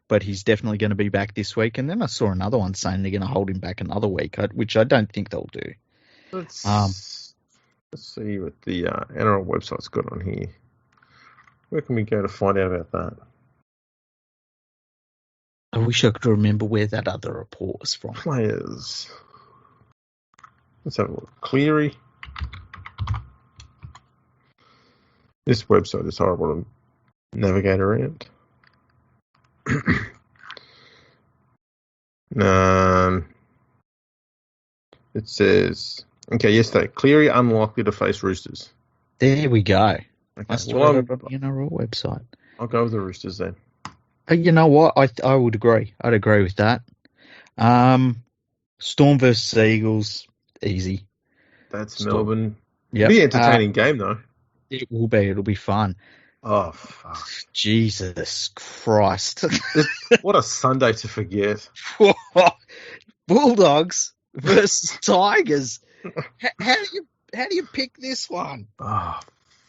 but he's definitely going to be back this week. And then I saw another one saying they're going to hold him back another week, which I don't think they'll do. Let's see what the NRL website's got on here. Where can we go to find out about that? I wish I could remember where that other report was from. Players. Let's have a look. Cleary. This website is horrible to navigate around. It says, okay, yesterday, Cleary unlikely to face Roosters. There we go. Okay, That's well, on the NRL website. I'll go with the Roosters then. You know what? I would agree. I'd agree with that. Storm versus Eagles, easy. That's Storm. Melbourne. Yep. It'll be an entertaining game, though. It will be. It'll be fun. Oh, fuck. Jesus Christ. What a Sunday to forget. Bulldogs versus Tigers. How do you pick this one? Oh,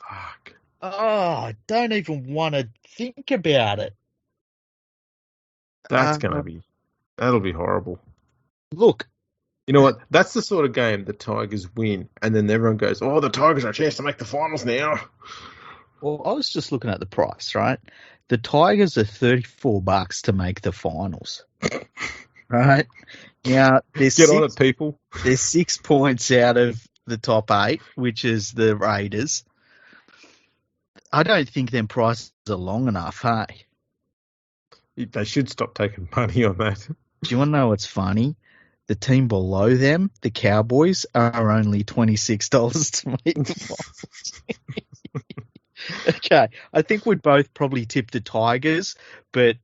fuck. Oh, I don't even want to think about it. That'll be horrible. Look. You know what? That's the sort of game the Tigers win, and then everyone goes, oh, the Tigers are a chance to make the finals now. Well, I was just looking at the price, right? The Tigers are $34 to make the finals. Right? Now, Get on it, people. They're 6 points out of the top 8, which is the Raiders. I don't think them prices are long enough, hey? They should stop taking money on that. Do you want to know what's funny? The team below them, the Cowboys, are only $26 to make the finals. Okay, I think we'd both probably tip the Tigers, but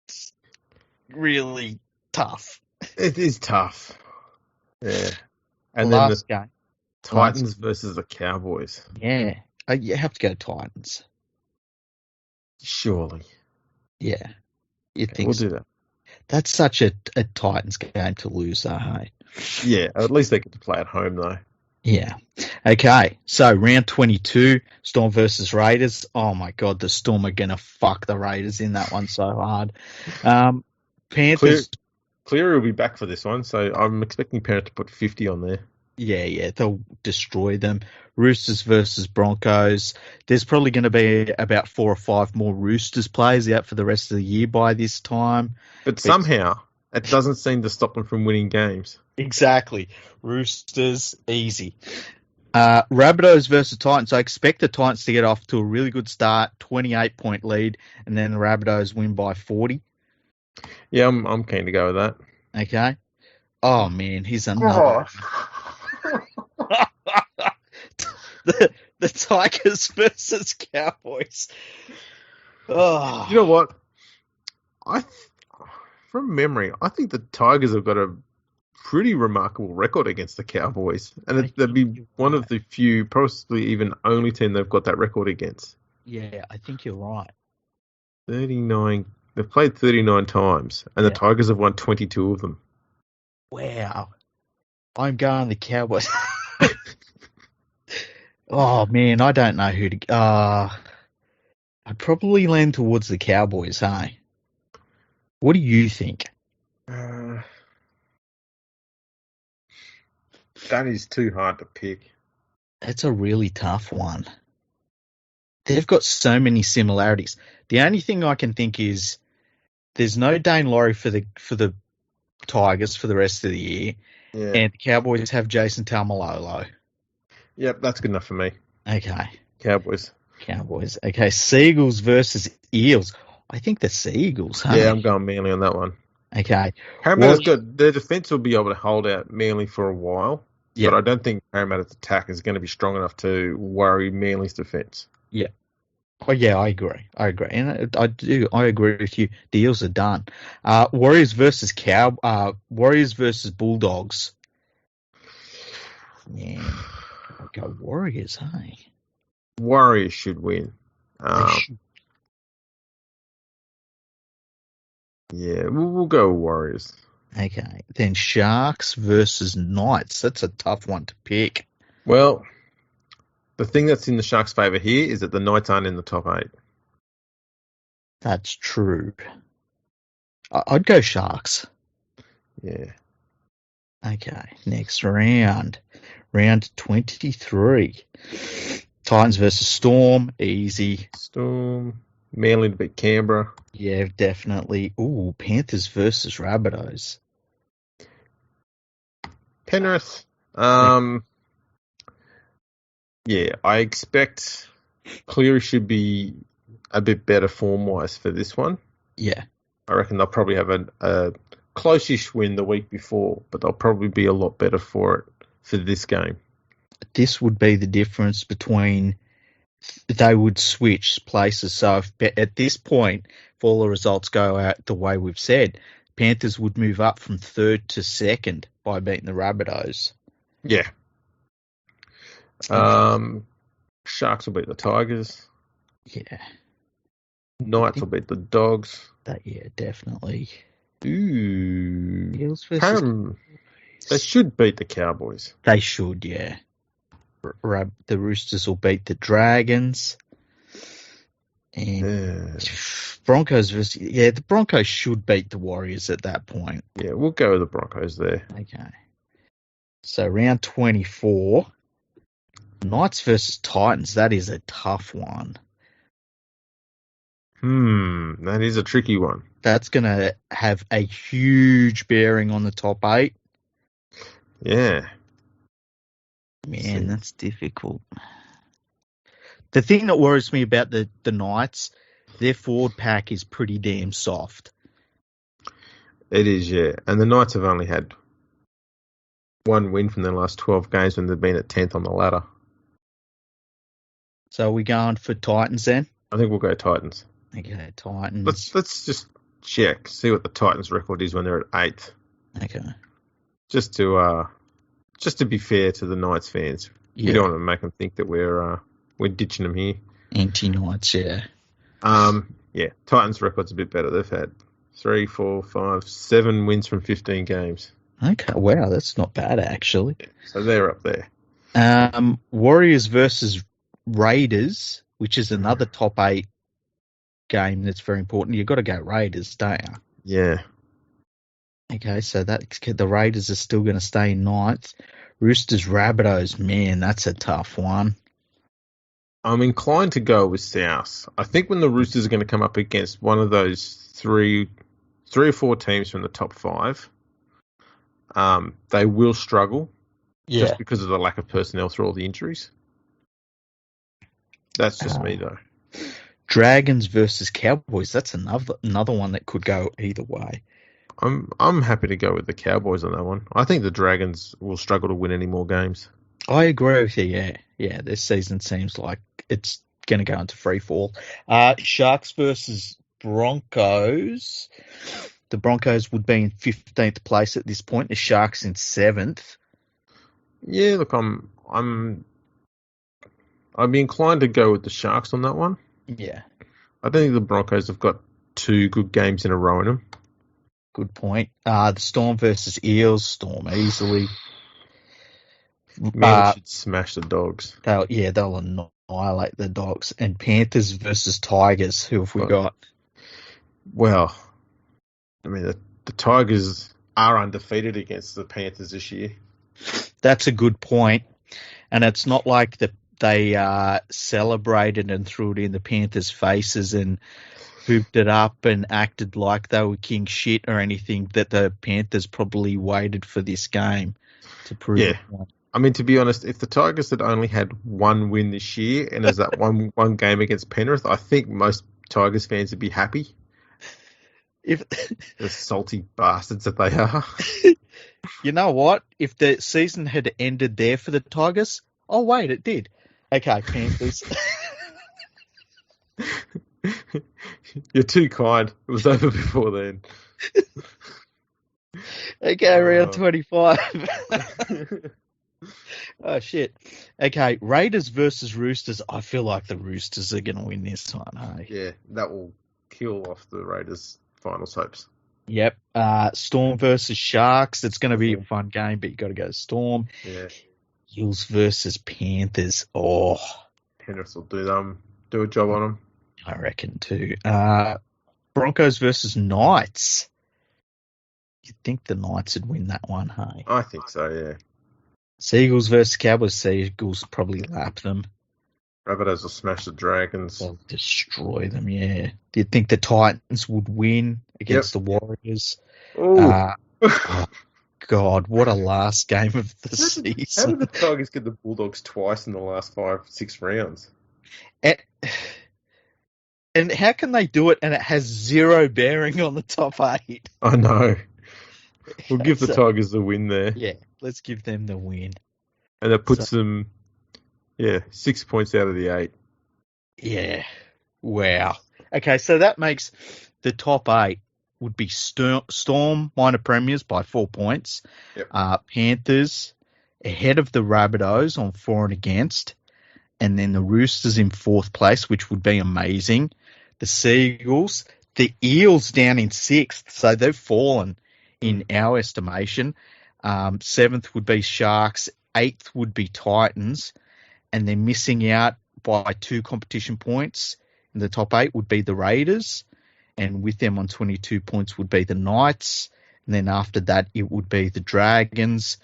it's really tough. It is tough. Yeah. And Last then game. Titans versus the Cowboys. Yeah. You have to go Titans. Surely. Yeah. You think we'll do that. That's such a Titans game to lose, though, hey? Yeah, at least they get to play at home, though. Yeah. Okay, so round 22, Storm versus Raiders. Oh my God, the Storm are gonna fuck the Raiders in that one so hard. Clear, Panthers, Cleary will be back for this one, so I'm expecting Parrot to put 50 on there. yeah, they'll destroy them. Roosters versus Broncos. There's probably going to be about 4 or 5 more Roosters players out for the rest of the year by this time. But But somehow, it doesn't seem to stop them from winning games. exactly, Roosters easy. Rabbitohs versus Titans. I expect the Titans to get off to a really good start, 28-point lead, and then the Rabbitohs win by 40. Yeah, I'm keen to go with that. Okay. Oh man, here's another. the Tigers versus Cowboys. Oh, You know what? From memory, I think the Tigers have got a pretty remarkable record against the Cowboys, and they'd be one of the few, possibly even only team they've got that record against. yeah, I think you're right. 39. They've played 39 times, and the Yeah. Tigers have won 22 of them. Wow. I'm going the Cowboys. Oh man, I don't know who to. I'd probably lean towards the Cowboys, hey? What do you think? That is too hard to pick. That's a really tough one. They've got so many similarities. The only thing I can think is there's no Dane Laurie for the Tigers for the rest of the year, Yeah. and the Cowboys have Jason Taumalolo. Yep, that's good enough for me. Okay, Cowboys. Okay, Seagulls versus Eels. I think the Seagulls, huh? Yeah, I'm going Manly on that one. Okay. Parramatta's good. Their defence will be able to hold out Manly for a while, but I don't think Parramatta's attack is going to be strong enough to worry Manly's defence. Yeah. Oh, yeah, I agree. And I agree with you. The Eels are done. Warriors versus Bulldogs. Man, I'll go Warriors, hey? Warriors should win. Yeah, we'll go Warriors. Okay. Then Sharks versus Knights. That's a tough one to pick. Well, the thing that's in the Sharks' favour here is that the Knights aren't in the top 8. That's true. I'd go Sharks. Yeah. Okay. Next round. Round 23. Titans versus Storm. Easy. Storm. Manly to beat Canberra. Yeah, definitely. Ooh, Panthers versus Rabbitohs. Penrith. Yeah, I expect Cleary should be a bit better form-wise for this one. Yeah. I reckon they'll probably have a close-ish win the week before, but they'll probably be a lot better for it for this game. This would be the difference between they would switch places. So if, at this point, if all the results go out the way we've said, Panthers would move up from 3rd to 2nd by beating the Rabbitohs. Yeah. Sharks will beat the Tigers. Yeah. Knights will beat the Dogs. Yeah, definitely. Ooh. Eels versus they should beat the Cowboys. They should, yeah. The Roosters will beat the Dragons. And Broncos versus... Yeah, the Broncos should beat the Warriors at that point. Yeah, we'll go with the Broncos there. Okay. So round 24. Knights versus Titans. That is a tough one. That is a tricky one. That's going to have a huge bearing on the top 8. Yeah. Man, that's difficult. The thing that worries me about the Knights, their forward pack is pretty damn soft. It is, yeah. And the Knights have only had one win from their last 12 games when they've been at 10th on the ladder. So are we going for Titans then? I think we'll go Titans. Okay, Titans. Let's just check, see what the Titans' record is when they're at 8th. Okay. Just to be fair to the Knights fans. Yeah. You don't want to make them think that we're ditching them here. Anti-Knights, yeah. Yeah, Titans' record's a bit better. They've had 3, 4, 5, 7 wins from 15 games. Okay, wow, that's not bad actually. Yeah, so they're up there. Warriors versus Raiders, which is another top 8 game that's very important. You've got to go Raiders, don't you? Yeah. Okay, so the Raiders are still going to stay in ninth. Roosters, Rabbitohs, man, that's a tough one. I'm inclined to go with South. I think when the Roosters are going to come up against one of those three or four teams from the top 5, they will struggle just because of the lack of personnel through all the injuries. That's just me, though. Dragons versus Cowboys. That's another one that could go either way. I'm happy to go with the Cowboys on that one. I think the Dragons will struggle to win any more games. I agree with you, yeah. This season seems like it's going to go into free fall. Sharks versus Broncos. The Broncos would be in 15th place at this point. The Sharks in 7th. Yeah, look, I'd be inclined to go with the Sharks on that one. Yeah. I don't think the Broncos have got 2 good games in a row in them. Good point. The Storm versus Eels. Storm easily. Man, should smash the Dogs. They'll annihilate the Dogs. And Panthers versus Tigers. Who have we got? Well, I mean, the Tigers are undefeated against the Panthers this year. That's a good point. And it's not like they celebrated and threw it in the Panthers' faces and hooped it up and acted like they were king shit or anything, that the Panthers probably waited for this game to prove it. I mean, to be honest, if the Tigers had only had one win this year and as that one game against Penrith, I think most Tigers fans would be happy. The salty bastards that they are. You know what? If the season had ended there for the Tigers, oh wait, it did. Okay, Panthers. You're too kind. It was over before then. Okay, round 25. Oh, shit. Okay, Raiders versus Roosters. I feel like the Roosters are going to win this one, hey? Yeah, that will kill off the Raiders' finals hopes. Yep. Storm versus Sharks. It's going to be a fun game, but you got to go Storm. Yeah. Eels versus Panthers. Oh. Penrith will do a job on them. I reckon too. Broncos versus Knights. You'd think the Knights would win that one, hey? I think so, yeah. Seagulls versus Cowboys. Seagulls probably lap them. Rabbitohs will smash the Dragons. They'll destroy them, yeah. Do you think the Titans would win against the Warriors? Oh, God, what a last game of the season. How did the Tigers get the Bulldogs twice in the last 5-6 rounds? And how can they do it and it has zero bearing on the top 8? I know. We'll give the Tigers the win there. Yeah, let's give them the win. And that puts them, 6 points out of the 8. Yeah. Wow. Okay, so that makes the top 8 would be Storm minor premiers by 4 points. Yep. Panthers ahead of the Rabbitohs on for and against. And then the Roosters in 4th place, which would be amazing. The Seagulls, the Eels down in 6th, so they've fallen in our estimation. 7th would be Sharks, 8th would be Titans, and they're missing out by 2 competition points. In the top 8 would be the Raiders, and with them on 22 points would be the Knights. And then after that, it would be the Dragons,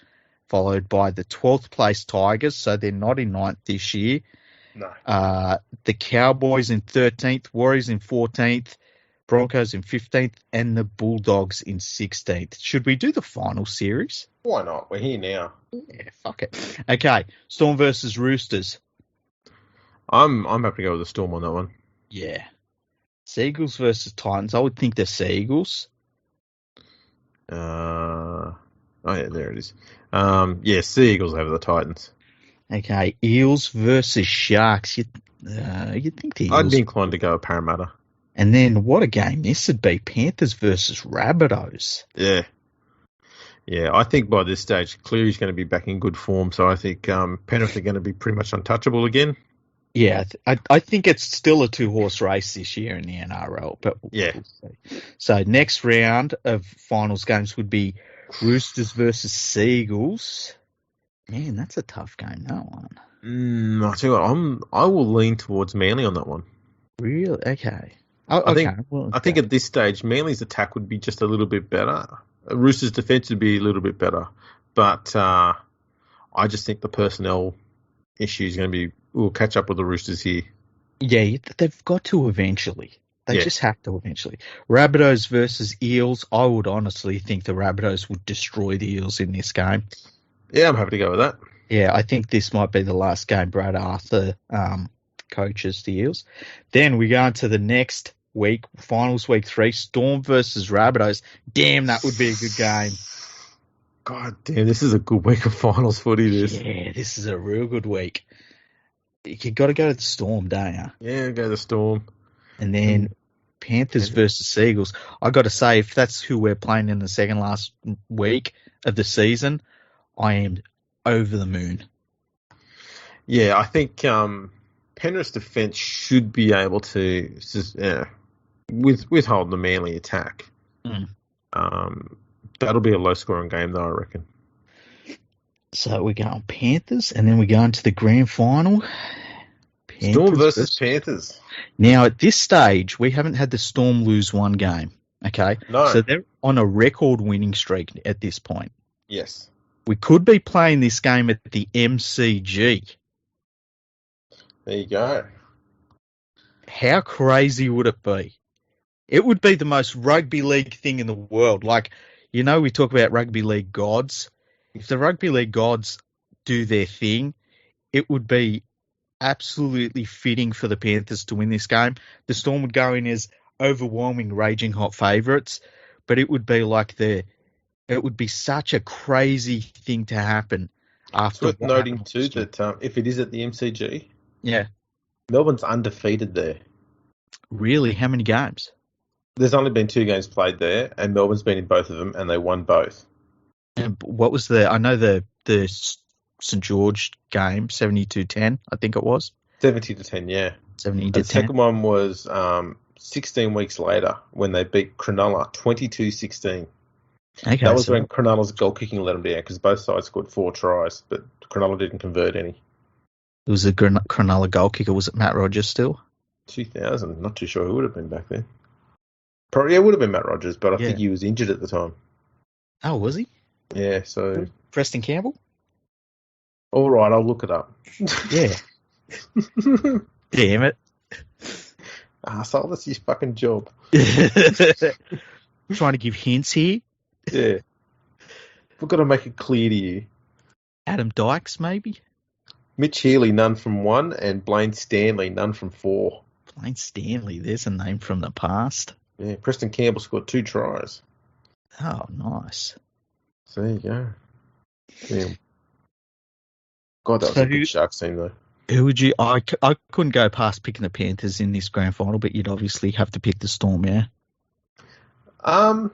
followed by the 12th place Tigers, so they're not in 9th this year. No. The Cowboys in 13th, Warriors in 14th, Broncos in 15th, and the Bulldogs in 16th. Should we do the final series? Why not? We're here now. Yeah, fuck it. Okay, Storm versus Roosters. I'm happy to go with the Storm on that one. Yeah. Seagulls versus Titans. I would think the Seagulls. Oh, yeah, there it is. Seagulls over the Titans. Okay, Eels versus Sharks. You'd think the Eels. I'd be inclined to go with Parramatta. And then what a game this would be. Panthers versus Rabbitohs. Yeah. Yeah, I think by this stage, Cleary's going to be back in good form, so I think Penrith are going to be pretty much untouchable again. Yeah, I think it's still a 2-horse race this year in the NRL. But yeah. We'll see. So next round of finals games would be Roosters versus Seagulls. Man, that's a tough game, that one. I tell you what, I will lean towards Manly on that one. Really? Okay. Oh, I okay. think Well, I think at this stage, Manly's attack would be just a little bit better. Roosters' defence would be a little bit better, but I just think the personnel issue is going to be. We'll catch up with the Roosters here. yeah, they've got to eventually. They Yeah, just have to eventually. Rabbitohs versus Eels. I would honestly think the Rabbitohs would destroy the Eels in this game. yeah, I'm happy to go with that. Yeah, I think this might be the last game Brad Arthur coaches the Eels. Then we go into the next week, finals week 3, Storm versus Rabbitohs. Damn, that would be a good game. God damn, this is a good week of finals footy. This. Yeah, this is a real good week. You got to go to the Storm, don't you? Yeah, go the Storm. And then Panthers versus Seagulls. I got to say, if that's who we're playing in the second last week of the season, I am over the moon. Yeah, I think Penrith's defence should be able to withhold the Manly attack. That'll be a low-scoring game, though, I reckon. So we go on Panthers, and then we go into the grand final. Panthers Storm versus Panthers. Now, at this stage, we haven't had the Storm lose one game, okay? No. So they're on a record winning streak at this point. Yes. We could be playing this game at the MCG. There you go. How crazy would it be? It would be the most rugby league thing in the world. Like, you know, we talk about rugby league gods. If the rugby league gods do their thing, it would be absolutely fitting for the Panthers to win this game. The Storm would go in as overwhelming, raging hot favourites, but it would be like it would be such a crazy thing to happen after. It's worth noting too that if it is at the MCG, yeah, Melbourne's undefeated there. Really? How many games? There's only been 2 games played there, and Melbourne's been in both of them, and they won both. And what was I know the St. George game, 70-10, I think it was. 70-10, yeah. 70-10. The second one was 16 weeks later when they beat Cronulla 22-16. Okay, that was when Cronulla's goal kicking let them down because both sides scored 4 tries, but Cronulla didn't convert any. It was a Cronulla goal kicker. Was it Matt Rogers still? 2000. Not too sure who would have been back then. Probably it would have been Matt Rogers, but I think he was injured at the time. Oh, was he? Yeah, so... Preston Campbell? All right, I'll look it up. Yeah. Damn it. Arsehole, that's his fucking job. Trying to give hints here. Yeah. We've got to make it clear to you. Adam Dykes, maybe? Mitch Healy, none from 1, and Blaine Stanley, none from 4. Blaine Stanley, there's a name from the past. Yeah, Preston Campbell scored 2 tries. Oh, nice. So there you go. Yeah. God, that was a good Sharks team, though. Who would you... I couldn't go past picking the Panthers in this grand final, but you'd obviously have to pick the Storm, yeah? I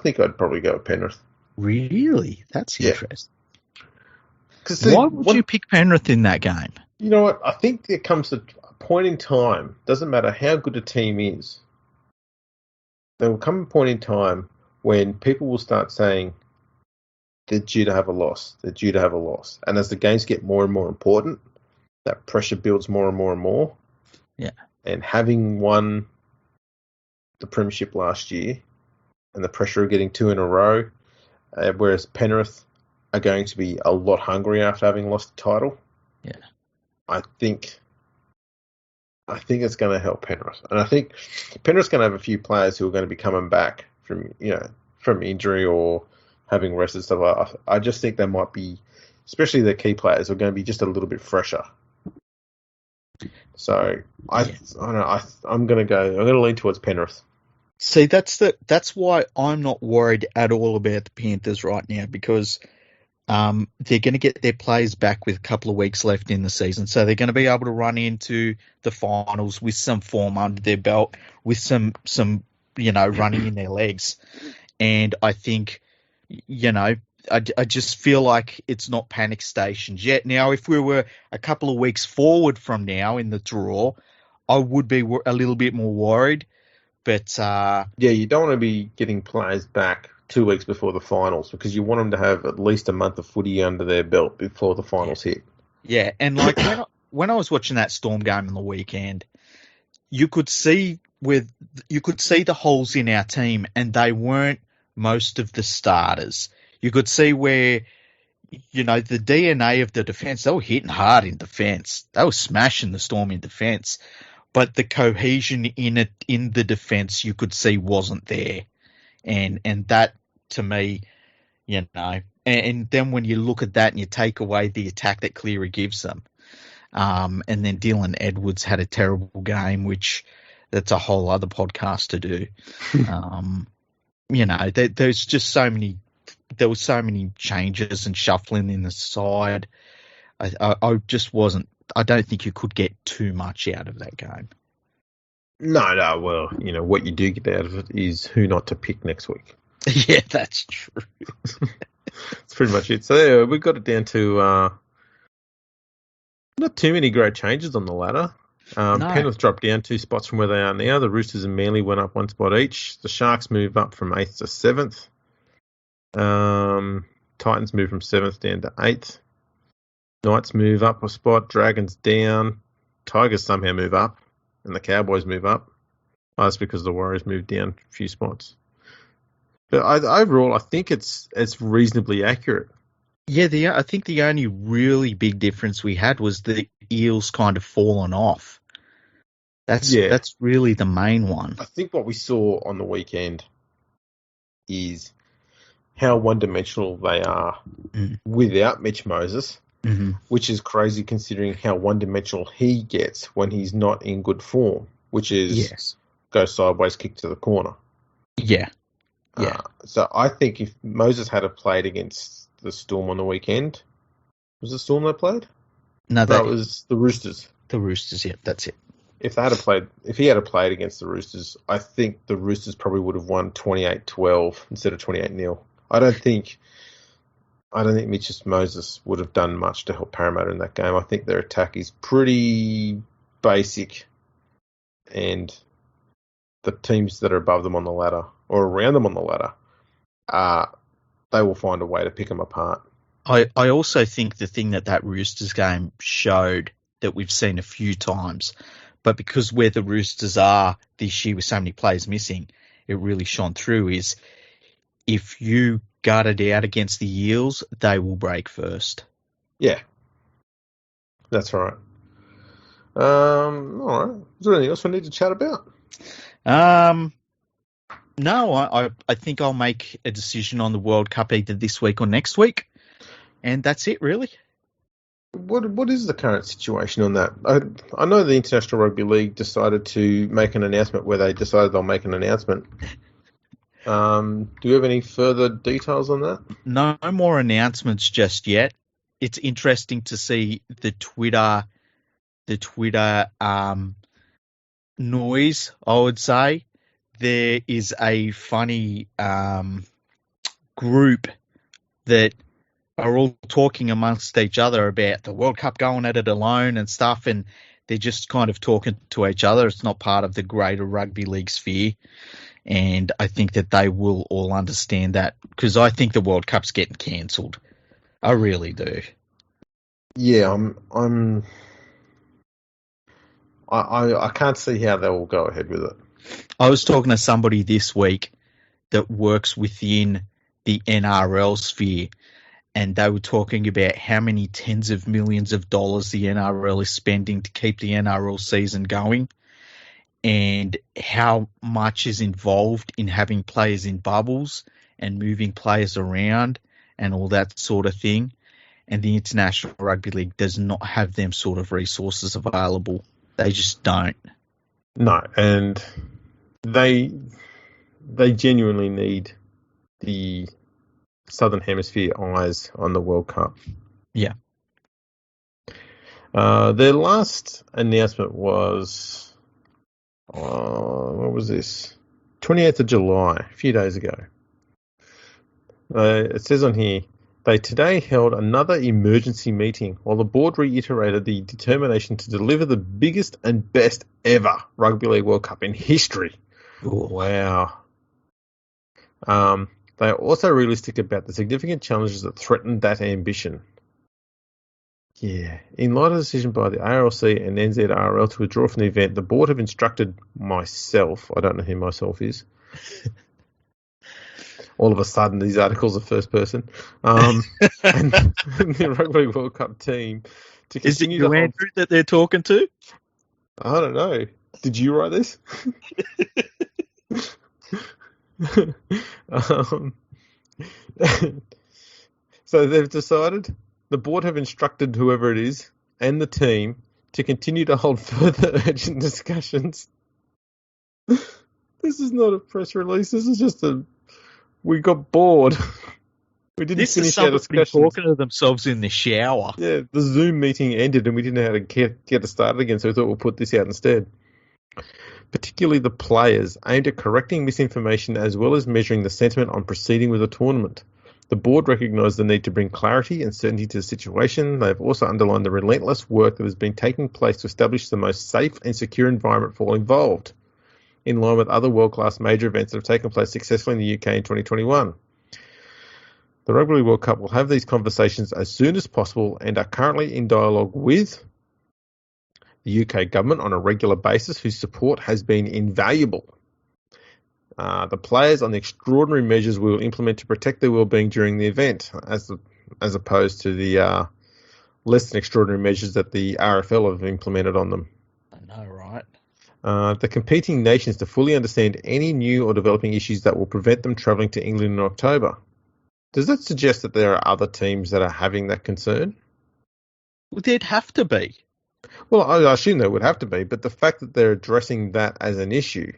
think I'd probably go with Penrith. Really? That's interesting. Why would you pick Penrith in that game? You know what? I think there comes a point in time, doesn't matter how good a team is, there will come a point in time when people will start saying they're due to have a loss. They're due to have a loss. And as the games get more and more important, that pressure builds more and more and more. Yeah. And having won the premiership last year and the pressure of getting 2 in a row, whereas Penrith are going to be a lot hungry after having lost the title. Yeah. I think it's going to help Penrith. And I think Penrith's going to have a few players who are going to be coming back from injury or having rest and stuff. I just think they might be, especially the key players, are going to be just a little bit fresher. So I don't know. I'm going to lean towards Penrith. See, that's why I'm not worried at all about the Panthers right now, because they're going to get their players back with a couple of weeks left in the season. So they're going to be able to run into the finals with some form under their belt, with some running in their legs. And I think, I just feel like it's not panic stations yet. Now, if we were a couple of weeks forward from now in the draw, I would be a little bit more worried. But you don't want to be getting players back 2 weeks before the finals because you want them to have at least a month of footy under their belt before the finals hit. Yeah, and like when I was watching that Storm game on the weekend, you could see the holes in our team, and they weren't most of the starters. You could see where, the DNA of the defence, they were hitting hard in defence. They were smashing the Storm in defence, but the cohesion in the defence you could see wasn't there, and that to me, and then when you look at that and you take away the attack that Cleary gives them. And then Dylan Edwards had a terrible game, which that's a whole other podcast to do. There's just there were so many changes and shuffling in the side. I just wasn't. I don't think you could get too much out of that game. No. Well, what you do get out of it is who not to pick next week. Yeah, that's true. That's pretty much it. So yeah, we got it down to not too many great changes on the ladder. No. Penrith dropped down 2 spots from where they are now. The Roosters and Manly went up 1 spot each. The Sharks move up from 8th to 7th. Titans move from 7th down to 8th. Knights move up a spot. Dragons down. Tigers somehow move up. And the Cowboys move up. Oh, that's because the Warriors moved down a few spots. But overall, I think it's reasonably accurate. Yeah, I think the only really big difference we had was the Eels kind of fallen off. That's really the main one. I think what we saw on the weekend is how one-dimensional they are without Mitch Moses, which is crazy considering how one-dimensional he gets when he's not in good form, which is go sideways, kick to the corner. Yeah. Yeah. So I think if Moses had played against the Storm on the weekend, was it Storm they played? No, it was the Roosters. The Roosters, yeah, that's it. If he had played against the Roosters, I think the Roosters probably would have won 28-12 instead of 28-0. I don't think Mitch Moses would have done much to help Parramatta in that game. I think their attack is pretty basic, and the teams that are above them on the ladder or around them on the ladder, they will find a way to pick them apart. I also think the thing that Roosters game showed that we've seen a few times, but because where the Roosters are this year with so many players missing, it really shone through, is if you gut it out against the Eels, they will break first. Yeah. That's right. All right. Is there anything else we need to chat about? No, I think I'll make a decision on the World Cup either this week or next week, and that's it, really. What is the current situation on that? I know the International Rugby League decided to make an announcement where they decided they'll make an announcement. Do you have any further details on that? No more announcements just yet. It's interesting to see the Twitter noise, I would say. There is a funny group that are all talking amongst each other about the World Cup going at it alone and stuff, and they're just kind of talking to each other. It's not part of the greater rugby league sphere, and I think that they will all understand that, because I think the World Cup's getting cancelled. I really do. Yeah, I can't see how they will go ahead with it. I was talking to somebody this week that works within the NRL sphere, and they were talking about how many tens of millions of dollars the NRL is spending to keep the NRL season going, and how much is involved in having players in bubbles and moving players around and all that sort of thing. And the International Rugby League does not have them sort of resources available. They just don't. No, and they genuinely need the Southern Hemisphere eyes on the World Cup. Yeah. Their last announcement was, what was this? 28th of July, a few days ago. It says on here, they today held another emergency meeting while the board reiterated the determination to deliver the biggest and best ever Rugby League World Cup in history. Ooh. Wow. They are also realistic about the significant challenges that threaten that ambition. Yeah. In light of the decision by the ARLC and NZRL to withdraw from the event, the board have instructed myself, I don't know who myself is. All of a sudden, these articles are first person. And the Rugby World Cup team to continue Is it you, Andrew, that they're talking to? I don't know. Did you write this? So they've decided, the board have instructed whoever it is and the team to continue to hold further urgent discussions. This is not a press release. This is just we got bored. We didn't finish our discussions. Talking to themselves in the shower. Yeah, the Zoom meeting ended and we didn't know how to get it started again, so we thought we'll put this out instead. Particularly the players, aimed at correcting misinformation as well as measuring the sentiment on proceeding with the tournament. The board recognised the need to bring clarity and certainty to the situation. They have also underlined the relentless work that has been taking place to establish the most safe and secure environment for all involved, in line with other world-class major events that have taken place successfully in the UK in 2021. The Rugby World Cup will have these conversations as soon as possible and are currently in dialogue with the UK government on a regular basis, whose support has been invaluable. The players on the extraordinary measures we will implement to protect their well-being during the event, as opposed to the less than extraordinary measures that the RFL have implemented on them. I know, right? The competing nations to fully understand any new or developing issues that will prevent them travelling to England in October. Does that suggest that there are other teams that are having that concern? Well, there'd have to be. Well, I assume there would have to be, but the fact that they're addressing that as an issue,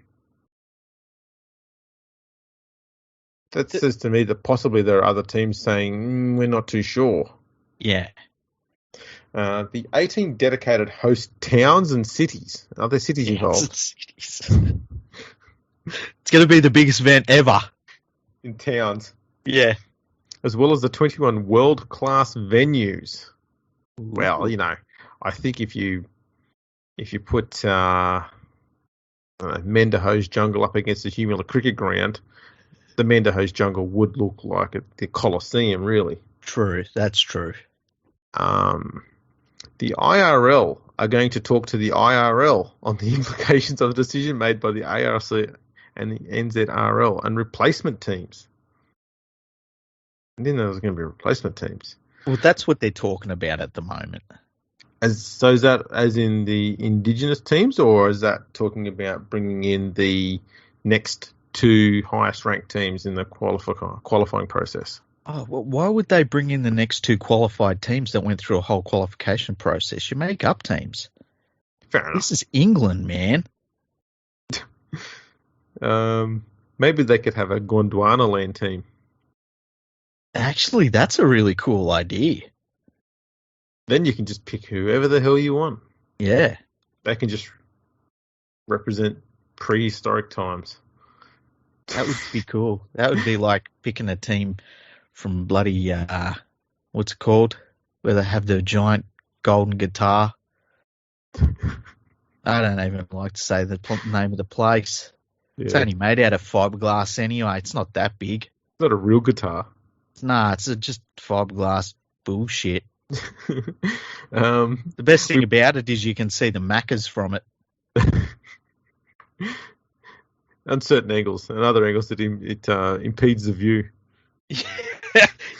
that says to me that possibly there are other teams saying, we're not too sure. Yeah. The 18 dedicated host towns and cities. Are there cities involved? Cities. It's going to be the biggest event ever. In towns. Yeah. As well as the 21 world-class venues. Well, you know, I think if you put Mendeho's Jungle up against the Humula cricket ground, the Mendeho's Jungle would look like the Colosseum, really. True, that's true. The IRL are going to talk to the IRL on the implications of the decision made by the ARC and the NZRL and replacement teams. I didn't know there was going to be replacement teams. Well, that's what they're talking about at the moment. So is that as in the Indigenous teams, or is that talking about bringing in the next two highest ranked teams in the qualifying process? Oh, well, why would they bring in the next two qualified teams that went through a whole qualification process? You make up teams. Fair enough. This is England, man. Maybe they could have a Gondwana land team. Actually, that's a really cool idea. Then you can just pick whoever the hell you want. Yeah. They can just represent prehistoric times. That would be cool. That would be like picking a team from bloody, what's it called? Where they have the giant golden guitar. I don't even like to say the name of the place. Yeah. It's only made out of fiberglass anyway. It's not that big. It's not a real guitar. Nah, it's just fiberglass bullshit. The best thing about it is you can see the macas from it. Uncertain angles and other angles that it impedes the view.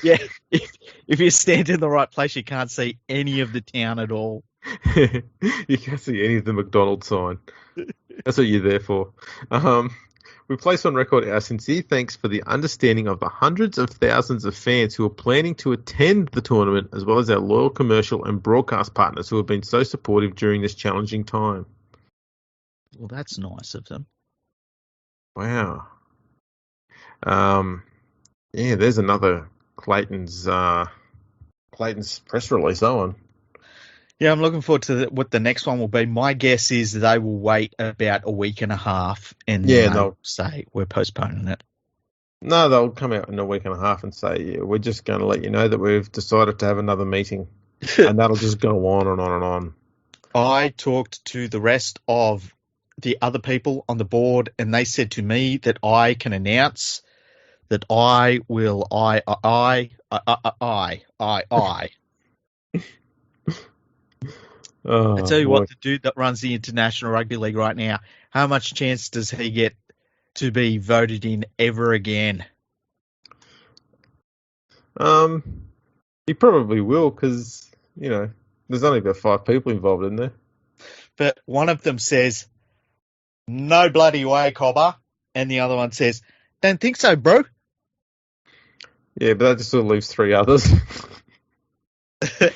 Yeah, if you stand in the right place, you can't see any of the town at all. You can't see any of the McDonald's sign. That's what you're there for. We place on record our sincere thanks for the understanding of the hundreds of thousands of fans who are planning to attend the tournament, as well as our loyal commercial and broadcast partners who have been so supportive during this challenging time. Well, that's nice of them. Wow. Yeah, there's another Clayton's press release, that one. Yeah, I'm looking forward to what the next one will be. My guess is they will wait about a week and a half and they'll say we're postponing it. No, they'll come out in a week and a half and say, yeah, we're just going to let you know that we've decided to have another meeting. And that'll just go on and on and on. I talked to the rest of the other people on the board and they said to me that I can announce that I will, I. I Oh tell you boy. what, the dude that runs the International Rugby League right now, how much chance does he get to be voted in ever again? He probably will because there's only about 5 people involved in there. But one of them says, no bloody way, Cobber. And the other one says, don't think so, bro. Yeah, but that just sort of leaves 3 others.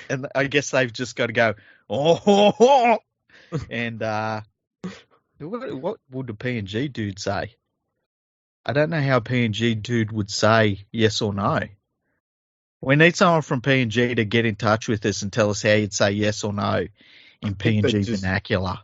And I guess they've just got to go, oh. And what would the P&G dude say? I don't know how a P&G dude would say yes or no. We need someone from P&G to get in touch with us and tell us how you'd say yes or no in P&G vernacular.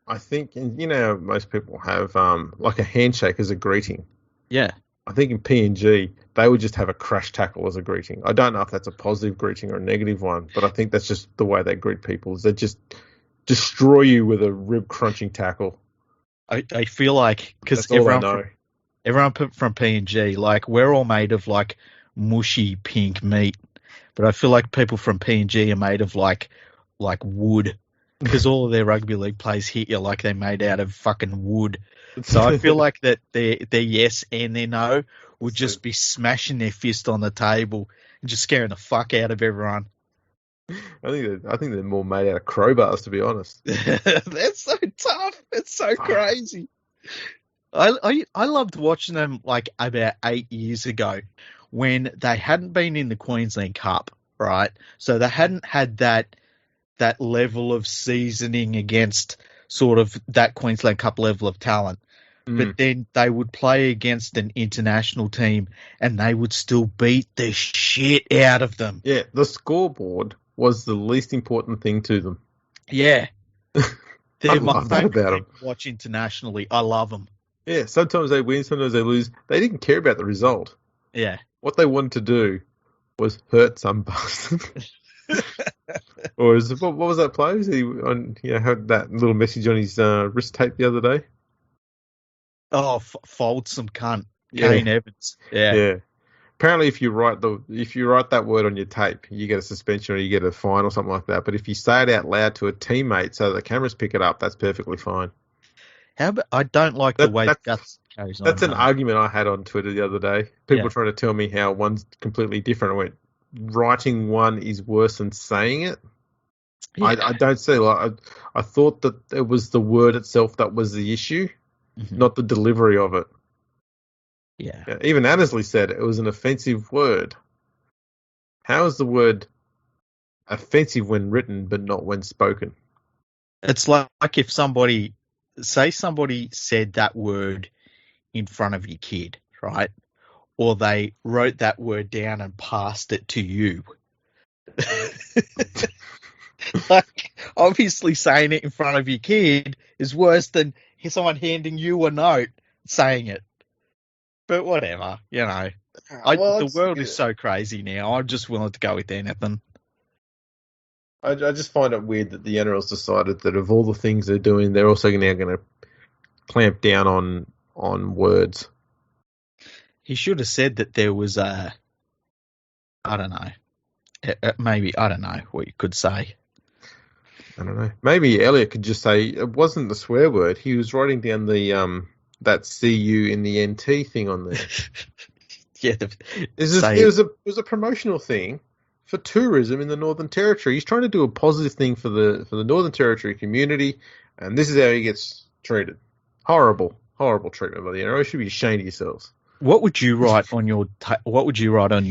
I think, and most people have like a handshake as a greeting. Yeah. I think in PNG, they would just have a crash tackle as a greeting. I don't know if that's a positive greeting or a negative one, but I think that's just the way they greet people. Is they just destroy you with a rib crunching tackle. I feel like, because everyone from P&G, like, we're all made of like mushy pink meat, but I feel like people from P&G are made of like wood, because all of their rugby league plays hit you like they're made out of fucking wood. So I feel like that their yes and their no would just be smashing their fist on the table and just scaring the fuck out of everyone. I think they're more made out of crowbars, to be honest. That's so tough. It's so crazy. I loved watching them like about 8 years ago when they hadn't been in the Queensland Cup, right? So they hadn't had that level of seasoning against sort of that Queensland Cup level of talent. But then they would play against an international team and they would still beat the shit out of them. Yeah, the scoreboard was the least important thing to them. Yeah. I love that about them. Watch internationally. I love them. Yeah, sometimes they win, sometimes they lose. They didn't care about the result. Yeah. What they wanted to do was hurt some bastard. Or what was that play? Was he had that little message on his wrist tape the other day? Oh, fold some cunt. Yeah. Kane Evans. Yeah. Yeah. Apparently, if you write that word on your tape, you get a suspension or you get a fine or something like that. But if you say it out loud to a teammate so the cameras pick it up, that's perfectly fine. I don't like the way Guts carries on. That's an argument I had on Twitter the other day. People trying to tell me how one's completely different. I went, writing one is worse than saying it. Yeah. I don't say like I thought that it was the word itself that was the issue, not the delivery of it. Yeah. Even Annesley said it was an offensive word. How is the word offensive when written but not when spoken? It's like if somebody said that word in front of your kid, right? Or they wrote that word down and passed it to you. Like, obviously saying it in front of your kid is worse than someone handing you a note saying it. But whatever, the world is so crazy now. I'm just willing to go with anything. I just find it weird that the NRL's decided that of all the things they're doing, they're also now going to clamp down on words. He should have said that there was I don't know. Maybe, I don't know what you could say. I don't know. Maybe Elliot could just say it wasn't the swear word. He was writing down the that CU in the NT thing on there. Yeah, it was a promotional thing for tourism in the Northern Territory. He's trying to do a positive thing for the Northern Territory community, and this is how he gets treated. Horrible treatment by the NRL. You should be ashamed of yourselves. What would you write on your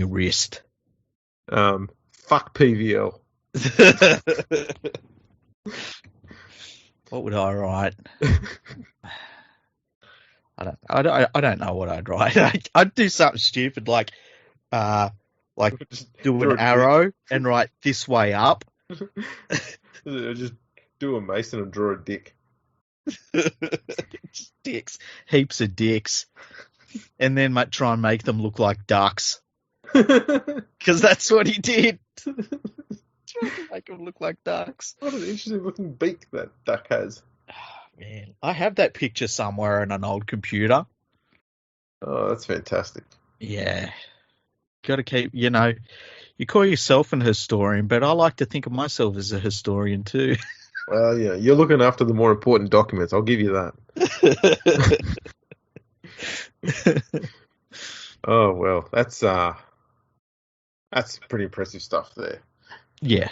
wrist? Fuck PVL. What would I write? I don't know what I'd write. I'd do something stupid like do an arrow and write this way up. Just do a Mason and draw a dick. Just dicks, heaps of dicks, and then try and make them look like ducks. Because that's what he did. Trying to make them look like ducks. What an interesting looking beak that duck has. Oh, man, I have that picture somewhere in an old computer. Oh, that's fantastic. Yeah. Got to keep, you call yourself an historian, but I like to think of myself as a historian too. Well, yeah, you're looking after the more important documents. I'll give you that. Oh well, that's pretty impressive stuff there. Yeah.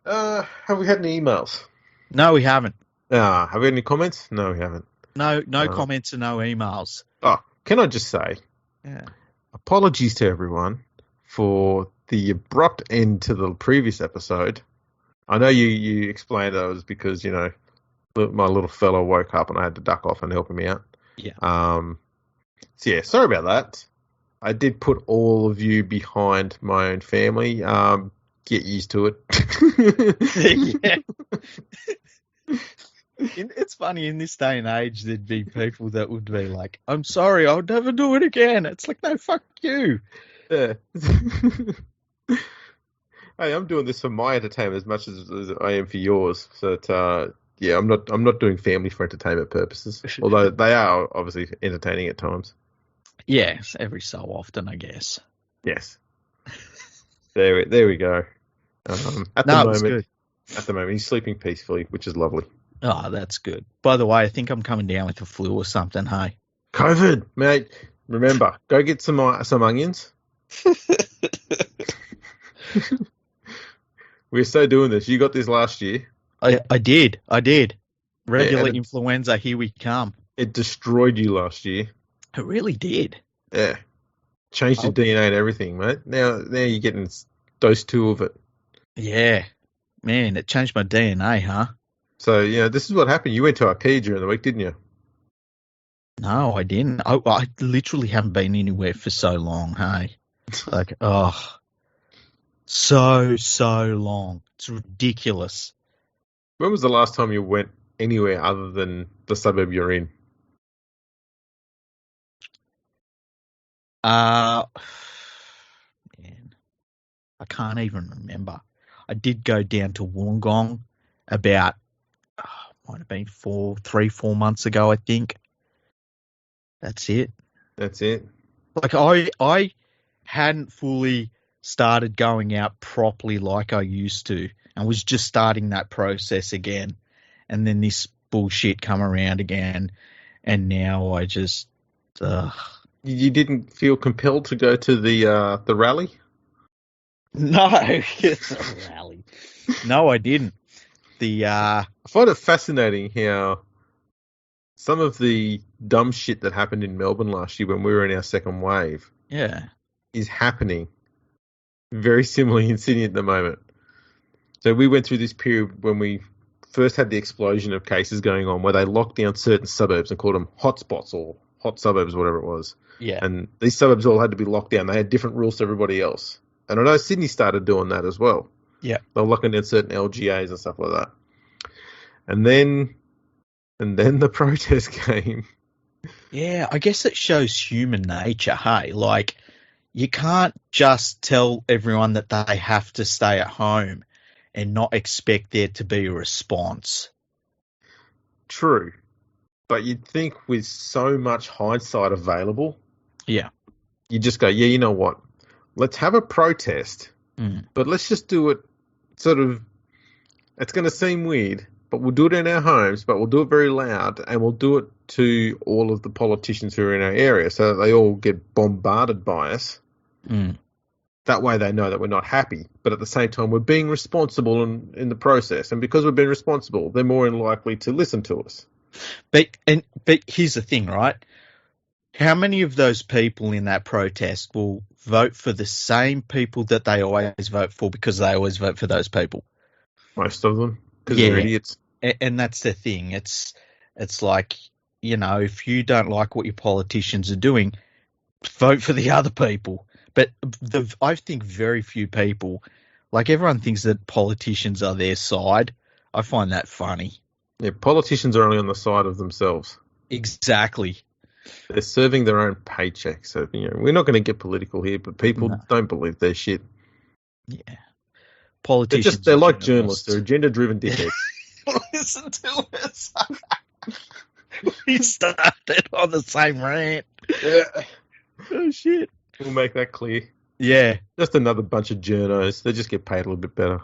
Have we had any emails? No, we haven't. Have we had any comments? No, we haven't. No comments and no emails. Can I just say, Yeah. apologies to everyone for the abrupt end to the previous episode. I know you explained that it was because, my little fellow woke up and I had to duck off and help him out. Yeah. So yeah, sorry about that. I did put all of you behind my own family. Get used to it. Yeah. It's funny, in this day and age, there'd be people that would be like, I'm sorry, I'll never do it again. It's like, no, fuck you. Yeah. Hey, I'm doing this for my entertainment as much as I am for yours. So, yeah, I'm not doing family for entertainment purposes. Although they are obviously entertaining at times. Yes, every so often, I guess. Yes. There we go. At the moment, he's sleeping peacefully, which is lovely. Oh, that's good. By the way, I think I'm coming down with the flu or something, hey? COVID, mate. Remember, go get some onions. We're so doing this. You got this last year. I did. Regular influenza, here we come. It destroyed you last year. It really did. Yeah. Changed your DNA and everything, mate. Now you're getting dose 2 of it. Yeah. Man, it changed my DNA, huh? So, this is what happened. You went to IKEA during the week, didn't you? No, I didn't. I literally haven't been anywhere for so long, hey? Like, so long. It's ridiculous. When was the last time you went anywhere other than the suburb you're in? Man, I can't even remember. I did go down to Wollongong about, might have been 4 months ago, I think. That's it. Like, I hadn't fully started going out properly like I used to, and was just starting that process again. And then this bullshit come around again, and now I just... You didn't feel compelled to go to the rally? No, rally. No, I didn't. I find it fascinating how some of the dumb shit that happened in Melbourne last year when we were in our second wave, is happening very similarly in Sydney at the moment. So we went through this period when we first had the explosion of cases going on, where they locked down certain suburbs and called them hotspots or hot suburbs, whatever it was. Yeah. And these suburbs all had to be locked down. They had different rules to everybody else. And I know Sydney started doing that as well. Yeah. They were locking down certain LGAs and stuff like that. And then the protest came. Yeah, I guess it shows human nature, hey? Like, you can't just tell everyone that they have to stay at home and not expect there to be a response. True. But you'd think with so much hindsight available, you just go, yeah, you know what? Let's have a protest, but let's just do it sort of, it's going to seem weird, but we'll do it in our homes, but we'll do it very loud, and we'll do it to all of the politicians who are in our area so that they all get bombarded by us. That way they know that we're not happy, but at the same time we're being responsible in the process, and because we're being responsible, they're more likely to listen to us. But here's the thing, right? How many of those people in that protest will vote for the same people that they always vote for because they always vote for those people? Most of them, because they're idiots. And that's the thing. It's like, if you don't like what your politicians are doing, vote for the other people. But I think very few people, like, everyone thinks that politicians are their side. I find that funny. Yeah, politicians are only on the side of themselves. Exactly. They're serving their own paycheck. So, we're not going to get political here, but people don't believe their shit. Yeah. Politicians. They're like journalists. They're agenda-driven dickheads. Listen to us. We started on the same rant. Yeah. Oh, shit. We'll make that clear. Yeah. Just another bunch of journos. They just get paid a little bit better.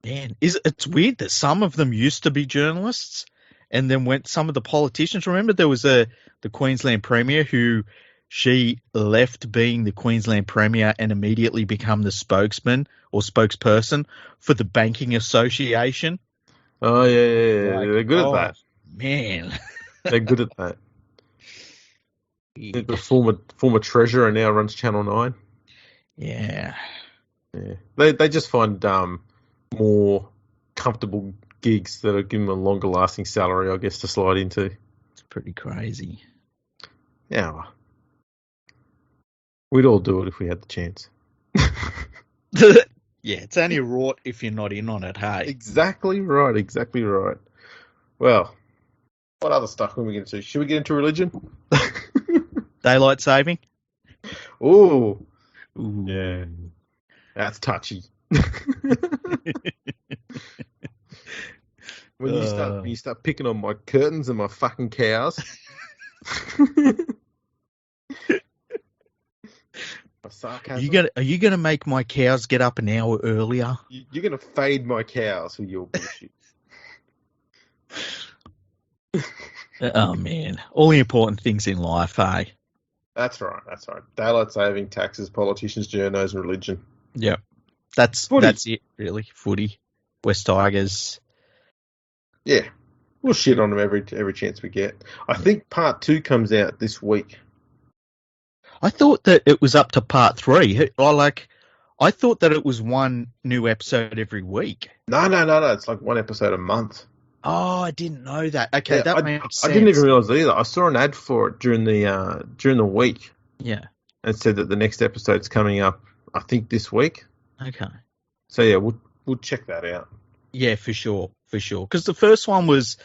Man, it's weird that some of them used to be journalists, and then went some of the politicians. Remember, there was the Queensland Premier who she left being the Queensland Premier and immediately become the spokesman or spokesperson for the Banking Association. Oh yeah. Like, They're good at that. Man, They're good at that. The former treasurer now runs Channel 9. Yeah. They just find more comfortable gigs that are giving them a longer lasting salary, I guess, to slide into. It's pretty crazy. Yeah. We'd all do it if we had the chance. Yeah, it's only rot if you're not in on it, hey? Exactly right. Well, what other stuff can we get into? Should we get into religion? Daylight saving? Ooh. Ooh. Yeah. That's touchy. When you start picking on my curtains and my fucking cows. My sarcasm. Are you gonna make my cows get up an hour earlier? You're gonna fade my cows with your bullshit. Oh man, all the important things in life, eh? That's right. Daylight saving, taxes, politicians, journos, and religion. Yep. That's it, really. Footy, West Tigers. Yeah, we'll shit on them every chance we get. I think part 2 comes out this week. I thought that it was up to part 3. I thought that it was one new episode every week. No. It's like one episode a month. Oh, I didn't know that. Okay, Yeah, that makes sense. I didn't even realise that either. I saw an ad for it during the week. Yeah. And said that the next episode's coming up, I think, this week. Okay. So yeah, we'll check that out. Yeah, for sure. Because the first one was,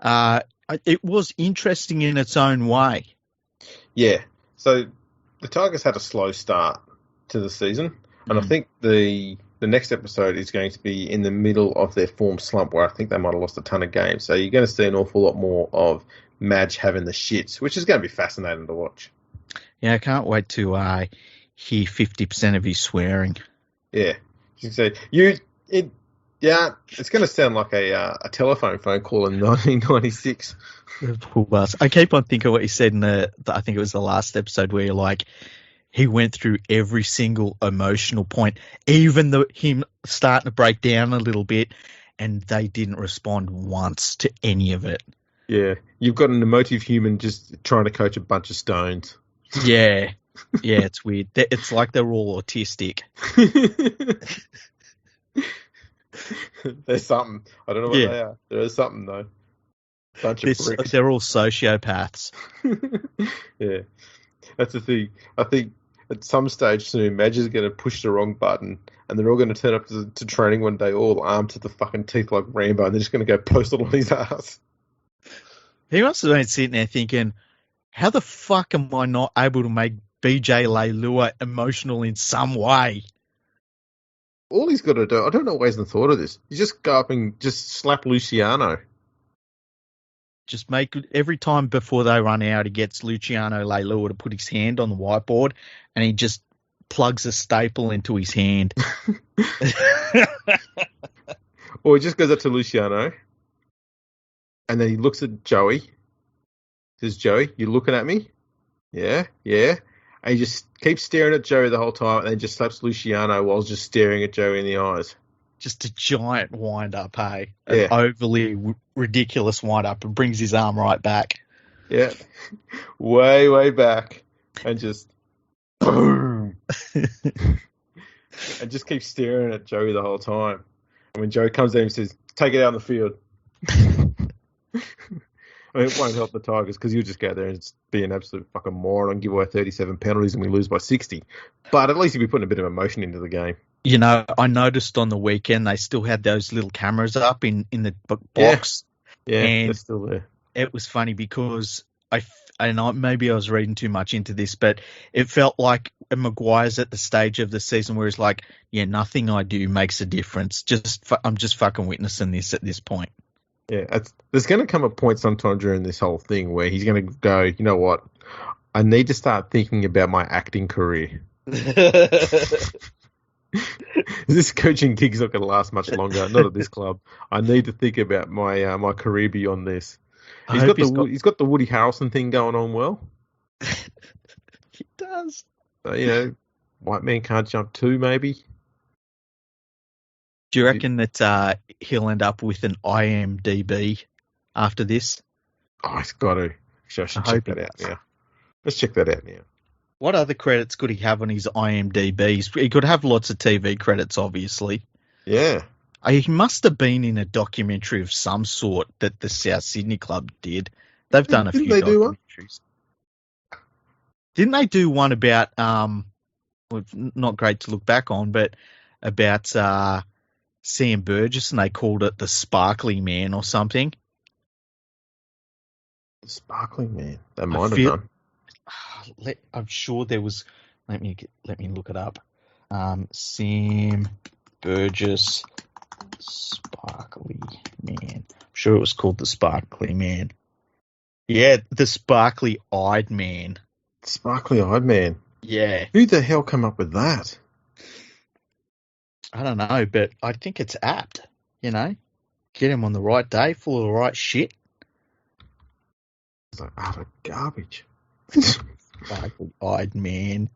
it was interesting in its own way. Yeah. So the Tigers had a slow start to the season, and I think the next episode is going to be in the middle of their form slump, where I think they might have lost a ton of games. So you're going to see an awful lot more of Madge having the shits, which is going to be fascinating to watch. Yeah, I can't wait to hear 50% of his swearing. Yeah. You can say, it's going to sound like a telephone phone call in 1996. I keep on thinking what he said in I think it was the last episode, where you're like, he went through every single emotional point, even him starting to break down a little bit, and they didn't respond once to any of it. Yeah, you've got an emotive human just trying to coach a bunch of stones. Yeah, it's weird. It's like they're all autistic. There's something. I don't know what they are. There is something, though. Bunch of bricks. They're all sociopaths. Yeah, that's the thing. I think at some stage soon, Madge is going to push the wrong button, and they're all going to turn up to training one day, all armed to the fucking teeth like Rambo, and they're just going to go post it on his ass. He must have been sitting there thinking, how the fuck am I not able to make BJ Leilua emotional in some way? All he's got to do, I don't know why he hasn't thought of this, you just go up and just slap Luciano. Just make every time before they run out, he gets Luciano Leilua to put his hand on the whiteboard, and he just plugs a staple into his hand. Or he just goes up to Luciano, and then he looks at Joey. Says, Joey, you looking at me? Yeah. And he just keeps staring at Joey the whole time, and then just slaps Luciano while just staring at Joey in the eyes. Just a giant wind-up, hey? Yeah. An overly ridiculous wind-up, and brings his arm right back. Yeah. Way back. And just boom. And just keeps staring at Joey the whole time. And when Joey comes in and says, take it out on the field. I mean, it won't help the Tigers because you'll just go there and be an absolute fucking moron and give away 37 penalties and we lose by 60. But at least you'll be putting a bit of emotion into the game. You know, I noticed on the weekend they still had those little cameras up in the box. Yeah, and they're still there. It was funny because maybe I was reading too much into this, but it felt like Maguire's at the stage of the season where he's like, yeah, nothing I do makes a difference. I'm just fucking witnessing this at this point. Yeah, there's going to come a point sometime during this whole thing where he's going to go, you know what, I need to start thinking about my acting career. This coaching gig's not going to last much longer. Not at this club. I need to think about my my career beyond this. He's got the Woody Harrelson thing going on well. He does. So, white man can't jump too, maybe. Do you reckon that he'll end up with an IMDb after this? Oh, he's got to. So I should check that out now. Let's check that out now. What other credits could he have on his IMDb's? He could have lots of TV credits, obviously. Yeah. He must have been in a documentary of some sort that the South Sydney Club did. They've done a few documentaries. Didn't they do one about, not great to look back on, but about Sam Burgess, and they called it the Sparkly Man or something? The Sparkly Man. They might have done. I'm sure there was. Let me look it up. Sam Burgess, Sparkly Man. I'm sure it was called the Sparkly Man. Yeah, the Sparkly-Eyed Man. Sparkly-Eyed Man. Yeah. Who the hell come up with that? I don't know, but I think it's apt. Get him on the right day, full of the right shit. It's like utter garbage. Sparkly-Eyed Man.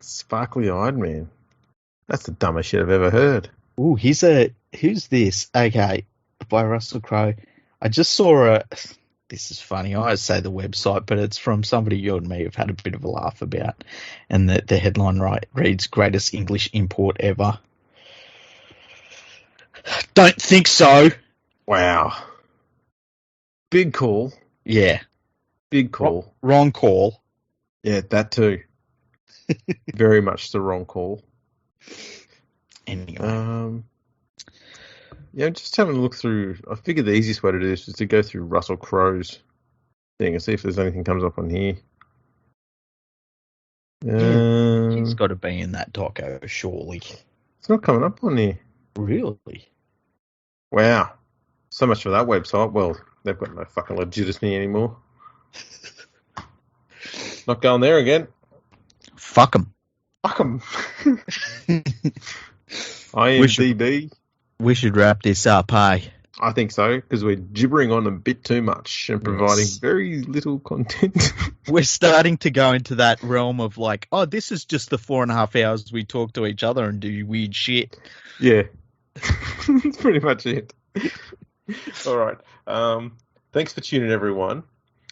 Sparkly-Eyed Man. That's the dumbest shit I've ever heard. Ooh, who's this? Okay, by Russell Crowe. I just saw this is funny. I always say the website, but it's from somebody you and me have had a bit of a laugh about. And the headline reads, Greatest English Import Ever. Don't think so. Wow. Big call. Yeah. Big call. Wrong call. Yeah, that too. Very much the wrong call. Anyway. Just having a look through. I figured the easiest way to do this is to go through Russell Crowe's thing and see if there's anything comes up on here. He's got to be in that doco, surely. It's not coming up on here. Really? Wow. So much for that website. Well, they've got no fucking legitimacy anymore. Not going there again. Fuck them. Fuck them. IMDb. We should wrap this up, hey? I think so, because we're gibbering on a bit too much and providing very little content. We're starting to go into that realm of like, oh, this is just the 4.5 hours we talk to each other and do weird shit. Yeah. That's pretty much it. All right. Thanks for tuning in, everyone.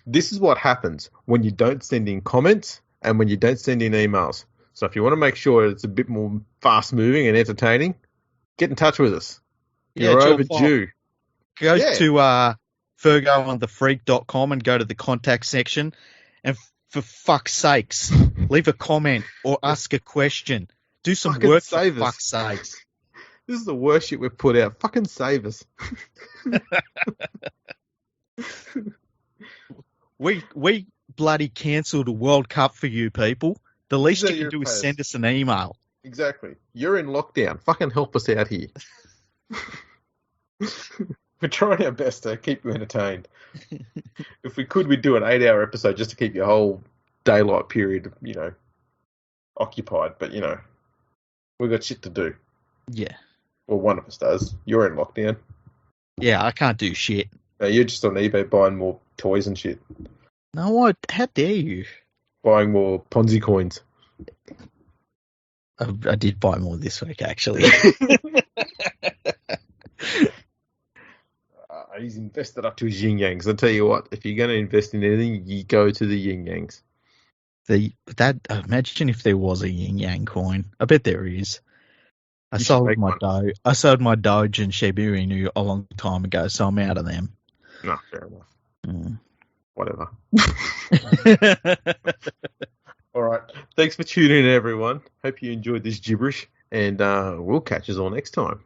This is what happens when you don't send in comments and when you don't send in emails. So if you want to make sure it's a bit more fast-moving and entertaining, get in touch with us. You're overdue. Go to fergoonthefreak.com and go to the contact section. And for fuck's sakes, leave a comment or ask a question. Do some fucking work for fuck's sakes. This is the worst shit we've put out. Fucking save us. We bloody cancelled a World Cup for you people. The least you can do is send us an email. Exactly. You're in lockdown. Fucking help us out here. We're trying our best to keep you entertained. If we could, we'd do an 8-hour episode just to keep your whole daylight period, occupied. But, we've got shit to do. Yeah. Well, one of us does. You're in lockdown. Yeah, I can't do shit. No, you're just on eBay buying more toys and shit. No, how dare you? Buying more Ponzi coins. I did buy more this week, actually. He's invested up to his yin yangs. I'll tell you what, if you're going to invest in anything, you go to the yin yangs. Imagine if there was a yin yang coin. I bet there is. I sold my Doge and Shiba Inu a long time ago, so I'm out of them. No, fair enough. Whatever. All right. Thanks for tuning in, everyone. Hope you enjoyed this gibberish, and we'll catch us all next time.